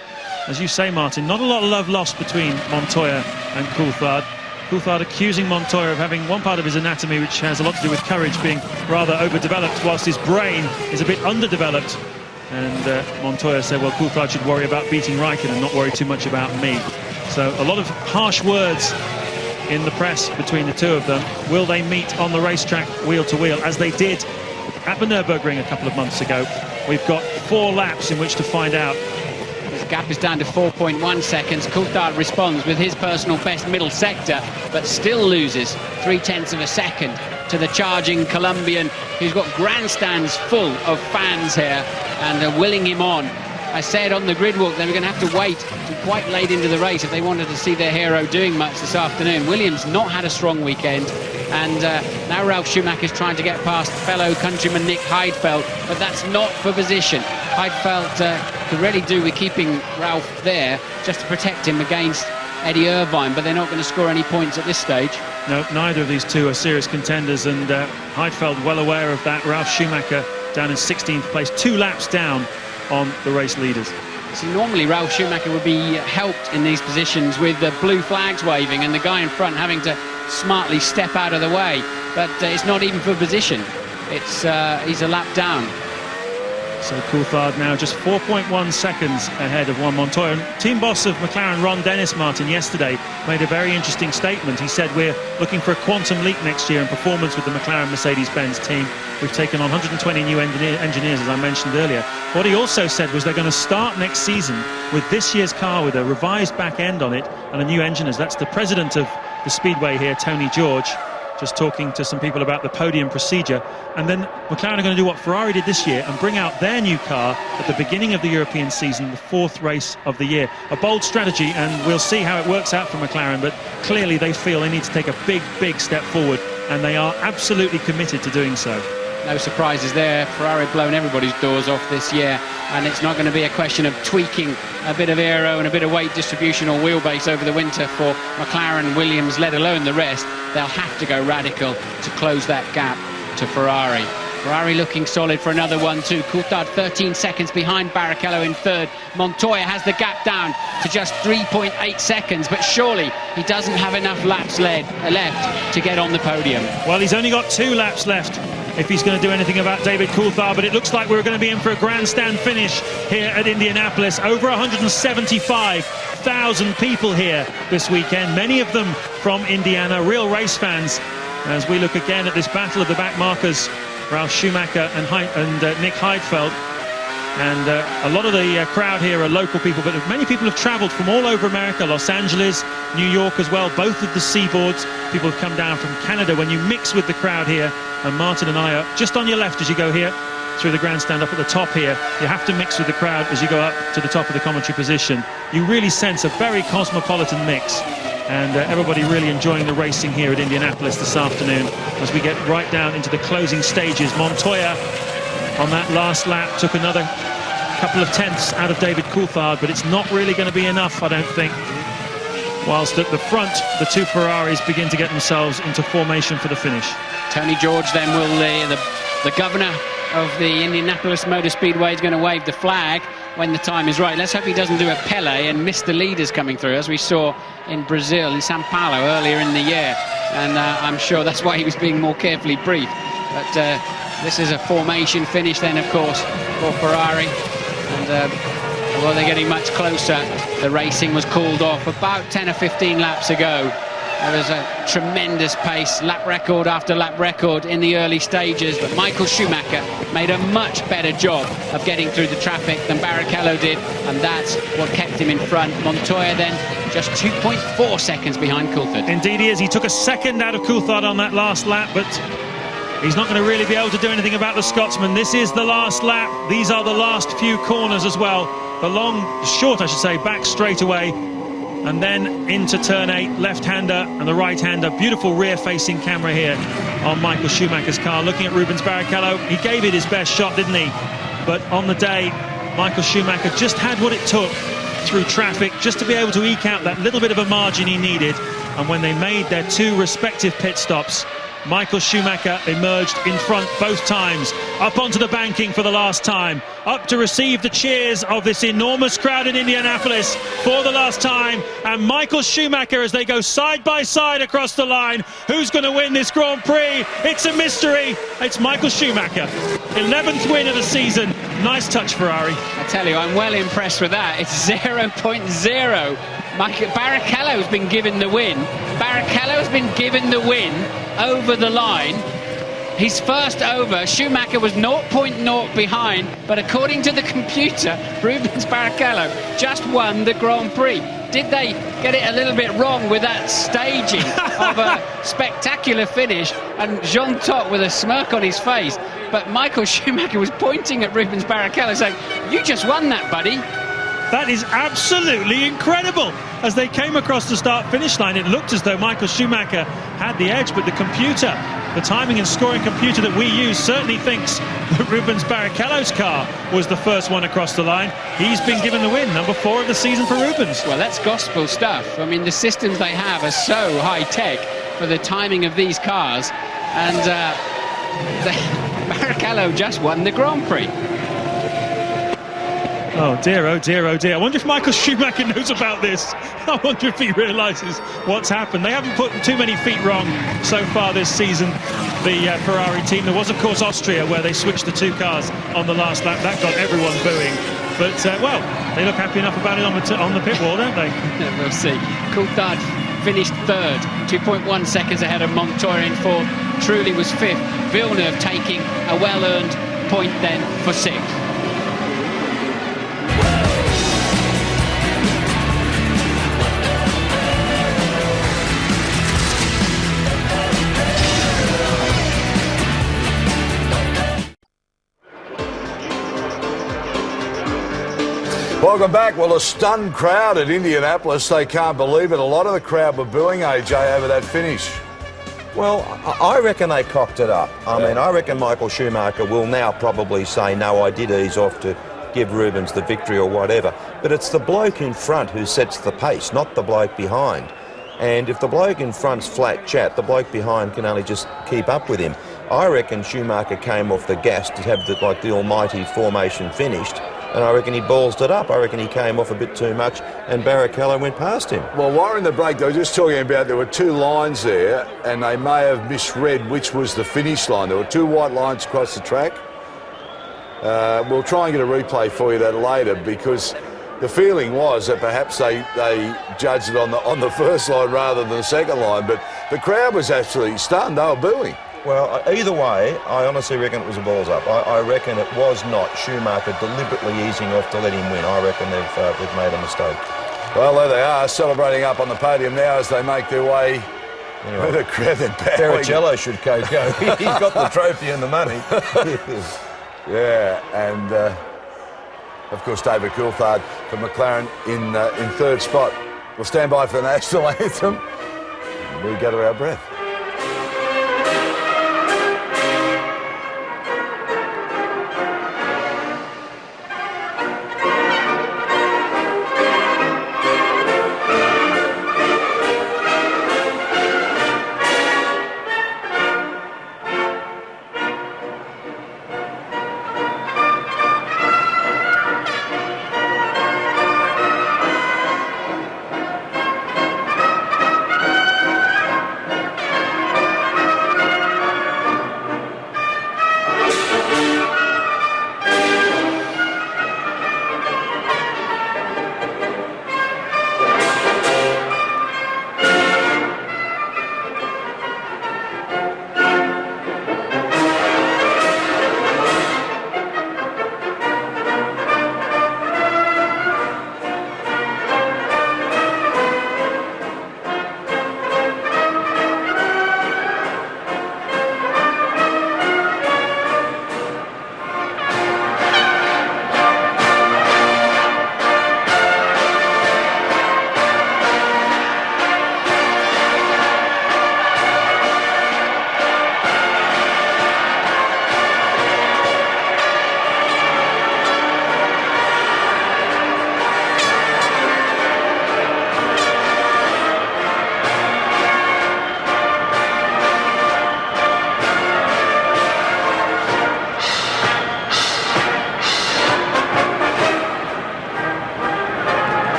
As you say, Martin, not a lot of love lost between Montoya and Coulthard. Coulthard accusing Montoya of having one part of his anatomy which has a lot to do with courage being rather overdeveloped, whilst his brain is a bit underdeveloped. And Montoya said, well, Coulthard should worry about beating Raikkonen and not worry too much about me. So a lot of harsh words in the press between the two of them. Will they meet on the racetrack wheel to wheel, as they did at the Nürburgring a couple of months ago? We've got 4 laps in which to find out. This gap is down to 4.1 seconds. Coulthard responds with his personal best middle sector, but still loses 0.3 of a second to the charging Colombian, who's got grandstands full of fans here and are willing him on. I said on the grid walk they were going to have to wait to quite late into the race if they wanted to see their hero doing much this afternoon. Williams not had a strong weekend, and now Ralf Schumacher's trying to get past fellow countryman Nick Heidfeld, but that's not for position. Heidfeld could really do with keeping Ralf there just to protect him against Eddie Irvine, but they're not going to score any points at this stage. No, neither of these two are serious contenders, and Heidfeld well aware of that. Ralf Schumacher down in 16th place, 2 laps down on the race leaders. See, normally Ralf Schumacher would be helped in these positions with the blue flags waving and the guy in front having to smartly step out of the way, but it's not even for position. It's he's a lap down. So Coulthard now just 4.1 seconds ahead of Juan Montoya. Team boss of McLaren, Ron Dennis, Martin, yesterday made a very interesting statement. He said, we're looking for a quantum leap next year in performance with the McLaren-Mercedes-Benz team. We've taken on 120 new engineers, as I mentioned earlier. What he also said was they're going to start next season with this year's car with a revised back end on it and a new engine. That's the president of the Speedway here, Tony George, just talking to some people about the podium procedure. And then McLaren are going to do what Ferrari did this year and bring out their new car at the beginning of the European season, the 4th race of the year. A bold strategy, and we'll see how it works out for McLaren, but clearly they feel they need to take a big step forward, and they are absolutely committed to doing so. No surprises there. Ferrari have blown everybody's doors off this year, and it's not going to be a question of tweaking a bit of aero and a bit of weight distribution or wheelbase over the winter for McLaren, Williams, let alone the rest. They'll have to go radical to close that gap to Ferrari. Ferrari looking solid for another 1-2. Coulthard 13 seconds behind Barrichello in 3rd. Montoya has the gap down to just 3.8 seconds, but surely he doesn't have enough laps left to get on the podium. Well, he's only got 2 laps left if he's going to do anything about David Coulthard, but it looks like we're going to be in for a grandstand finish here at Indianapolis. Over 175,000 people here this weekend, many of them from Indiana, real race fans, as we look again at this battle of the back markers, Ralf Schumacher and Nick Heidfeld. And a lot of the crowd here are local people, but many people have travelled from all over America, Los Angeles, New York as well, both of the seaboards. People have come down from Canada. When you mix with the crowd here, and Martin and I are just on your left as you go here through the grandstand up at the top here, you have to mix with the crowd as you go up to the top of the commentary position. You really sense a very cosmopolitan mix, and everybody really enjoying the racing here at Indianapolis this afternoon as we get right down into the closing stages. Montoya on that last lap took another couple of tenths out of David Coulthard, but it's not really going to be enough, I don't think. Whilst at the front, the 2 Ferraris begin to get themselves into formation for the finish. Tony George then will, the governor of the Indianapolis Motor Speedway, is going to wave the flag when the time is right. Let's hope he doesn't do a Pele and miss the leaders coming through, as we saw in Brazil, in Sao Paulo earlier in the year. And I'm sure that's why he was being more carefully briefed. But this is a formation finish then, of course, for Ferrari. And Well, they're getting much closer. The racing was called off about 10 or 15 laps ago. There was a tremendous pace, lap record after lap record in the early stages, but Michael Schumacher made a much better job of getting through the traffic than Barrichello did, and that's what kept him in front. Montoya then just 2.4 seconds behind Coulthard. Indeed he is. He took a second out of Coulthard on that last lap, but he's not going to really be able to do anything about the Scotsman. This is the last lap. These are the last few corners as well. The short, I should say, back straight away. And then into turn 8, left-hander and the right-hander. Beautiful rear-facing camera here on Michael Schumacher's car. Looking at Rubens Barrichello, he gave it his best shot, didn't he? But on the day, Michael Schumacher just had what it took through traffic just to be able to eke out that little bit of a margin he needed. And when they made their 2 respective pit stops, Michael Schumacher emerged in front both times, up onto the banking for the last time, up to receive the cheers of this enormous crowd in Indianapolis for the last time. And Michael Schumacher, as they go side by side across the line, who's going to win this Grand Prix? It's a mystery. It's Michael Schumacher. 11th win of the season. Nice touch, Ferrari. I tell you, I'm well impressed with that. It's 0.0. Barrichello's been given the win. Barrichello's been given the win over the line. His first over, Schumacher was 0.0 behind, but according to the computer, Rubens Barrichello just won the Grand Prix. Did they get it a little bit wrong with that staging of a spectacular finish, and Jean Todt with a smirk on his face? But Michael Schumacher was pointing at Rubens Barrichello saying, "You just won that, buddy." That is absolutely incredible. As they came across the start-finish line, it looked as though Michael Schumacher had the edge, but the computer, the timing and scoring computer that we use, certainly thinks that Rubens Barrichello's car was the first one across the line. He's been given the win, number 4 of the season for Rubens. Well, that's gospel stuff. I mean, the systems they have are so high-tech for the timing of these cars, and Barrichello just won the Grand Prix. Oh dear, oh dear, oh dear. I wonder if Michael Schumacher knows about this. I wonder if he realises what's happened. They haven't put too many feet wrong so far this season, the Ferrari team. There was, of course, Austria, where they switched the 2 cars on the last lap. That got everyone booing. But, well, they look happy enough about it on the pit wall, don't they? We'll see. Coulthard finished 3rd, 2.1 seconds ahead of Montoya in 4th. Trulli was 5th. Villeneuve taking a well-earned point then for 6th. Welcome back. Well, a stunned crowd at Indianapolis. They can't believe it. A lot of the crowd were booing AJ over that finish. Well, I reckon they cocked it up. I mean, I reckon Michael Schumacher will now probably say, no, I did ease off to give Rubens the victory or whatever. But it's the bloke in front who sets the pace, not the bloke behind. And if the bloke in front's flat chat, the bloke behind can only just keep up with him. I reckon Schumacher came off the gas to have the almighty formation finished. And I reckon he ballsed it up. I reckon he came off a bit too much and Barrichello went past him. Well, while in the break, they were just talking about there were 2 lines there and they may have misread which was the finish line. There were 2 white lines across the track. We'll try and get a replay for you that later, because the feeling was that perhaps they judged it on the first line rather than the second line. But the crowd was absolutely stunned. They were booing. Well, either way, I honestly reckon it was a balls up. I reckon it was not Schumacher deliberately easing off to let him win. I reckon they've made a mistake. Well, there they are, celebrating up on the podium now as they make their way. Anyway, the crowd then bowing. Barrichello should go. He's got the trophy and the money. Yeah, and of course David Coulthard for McLaren in 3rd spot. We'll stand by for the national anthem. We go to our breath.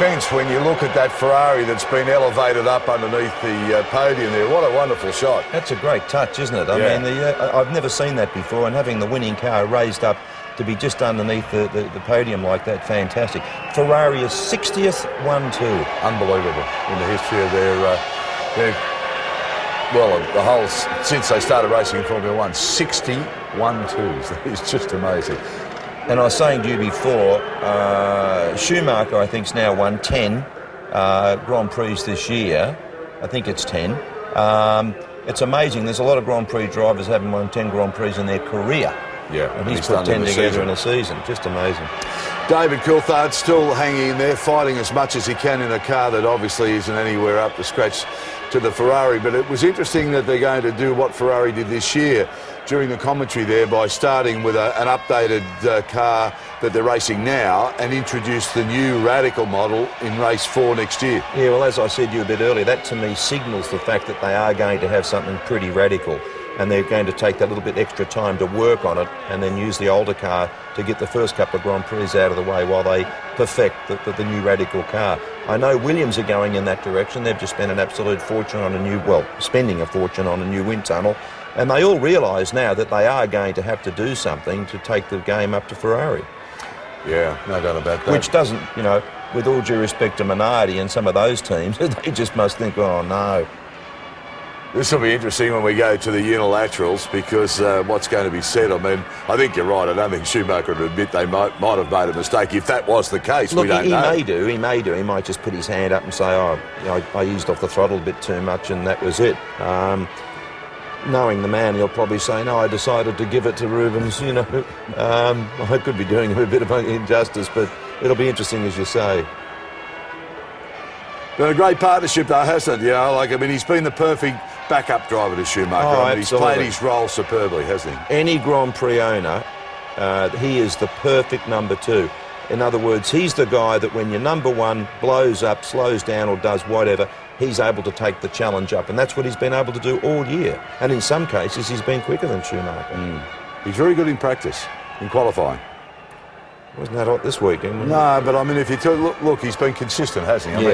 Spence, when you look at that Ferrari that's been elevated up underneath the podium there, what a wonderful shot. That's a great touch, isn't it? I mean, I've never seen that before, and having the winning car raised up to be just underneath the podium like that, fantastic. Ferrari is 60th 1-2. Unbelievable in the history of the whole, since they started racing in Formula 1, 61-2s. That is just amazing. And I was saying to you before, Schumacher, I think, has now won 10 Grand Prix this year. I think it's 10. It's amazing. There's a lot of Grand Prix drivers haven't won 10 Grand Prix in their career. Yeah, and he's put 10 together in a season. Just amazing. David Coulthard still hanging in there, fighting as much as he can in a car that obviously isn't anywhere up to scratch to the Ferrari. But it was interesting that they're going to do what Ferrari did this year during the commentary there by starting with an updated car that they're racing now and introduce the new radical model in race 4 next year. Yeah, well, as I said to you a bit earlier, that to me signals the fact that they are going to have something pretty radical, and they're going to take that little bit extra time to work on it and then use the older car to get the first couple of Grand Prix out of the way while they perfect the new radical car. I know Williams are going in that direction. They've just spent an absolute fortune on spending a fortune on a new wind tunnel, and they all realise now that they are going to have to do something to take the game up to Ferrari. Yeah, no doubt about that. Which doesn't, with all due respect to Minardi and some of those teams, they just must think, oh no. This will be interesting when we go to the unilaterals, because what's going to be said, I mean, I think you're right. I don't think Schumacher would admit they might have made a mistake. If that was the case, look, we don't know. He may do. He might just put his hand up and say, I used off the throttle a bit too much and that was it. Knowing the man, he'll probably say, no, I decided to give it to Rubens, I could be doing him a bit of injustice, but it'll be interesting, as you say. Been a great partnership, though, hasn't it? He's been the perfect backup driver to Schumacher. He's played his role superbly, hasn't he? Any Grand Prix owner, he is the perfect number 2. In other words, he's the guy that when your number 1 blows up, slows down or does whatever, he's able to take the challenge up. And that's what he's been able to do all year. And in some cases, he's been quicker than Schumacher. He's very good in practice, in qualifying. Wasn't that hot this weekend? No, but if you look, he's been consistent, hasn't he?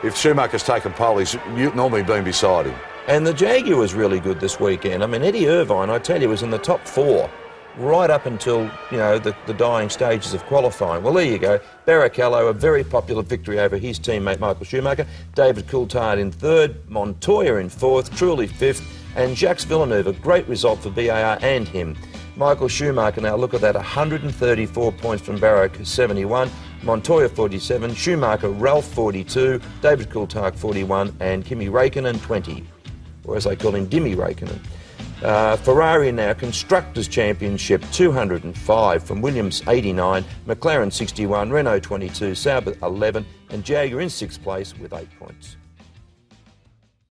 If Schumacher's taken pole, he's normally been beside him. And the Jaguar was really good this weekend. Eddie Irvine, I tell you, was in the top 4 right up until, the dying stages of qualifying. Well, there you go. Barrichello, a very popular victory over his teammate Michael Schumacher. David Coulthard in 3rd, Montoya in 4th, Trulli 5th, and Jacques Villeneuve, a great result for BAR and him. Michael Schumacher, now look at that, 134 points from Barrick, 71, Montoya 47, Schumacher, Ralph 42, David Coulthard 41, and Kimi Räikkönen 20, or as they call him, Dimmy Räikkönen. Ferrari now, Constructors' Championship 205 from Williams 89, McLaren 61, Renault 22, Sauber 11, and Jaguar in 6th place with 8 points.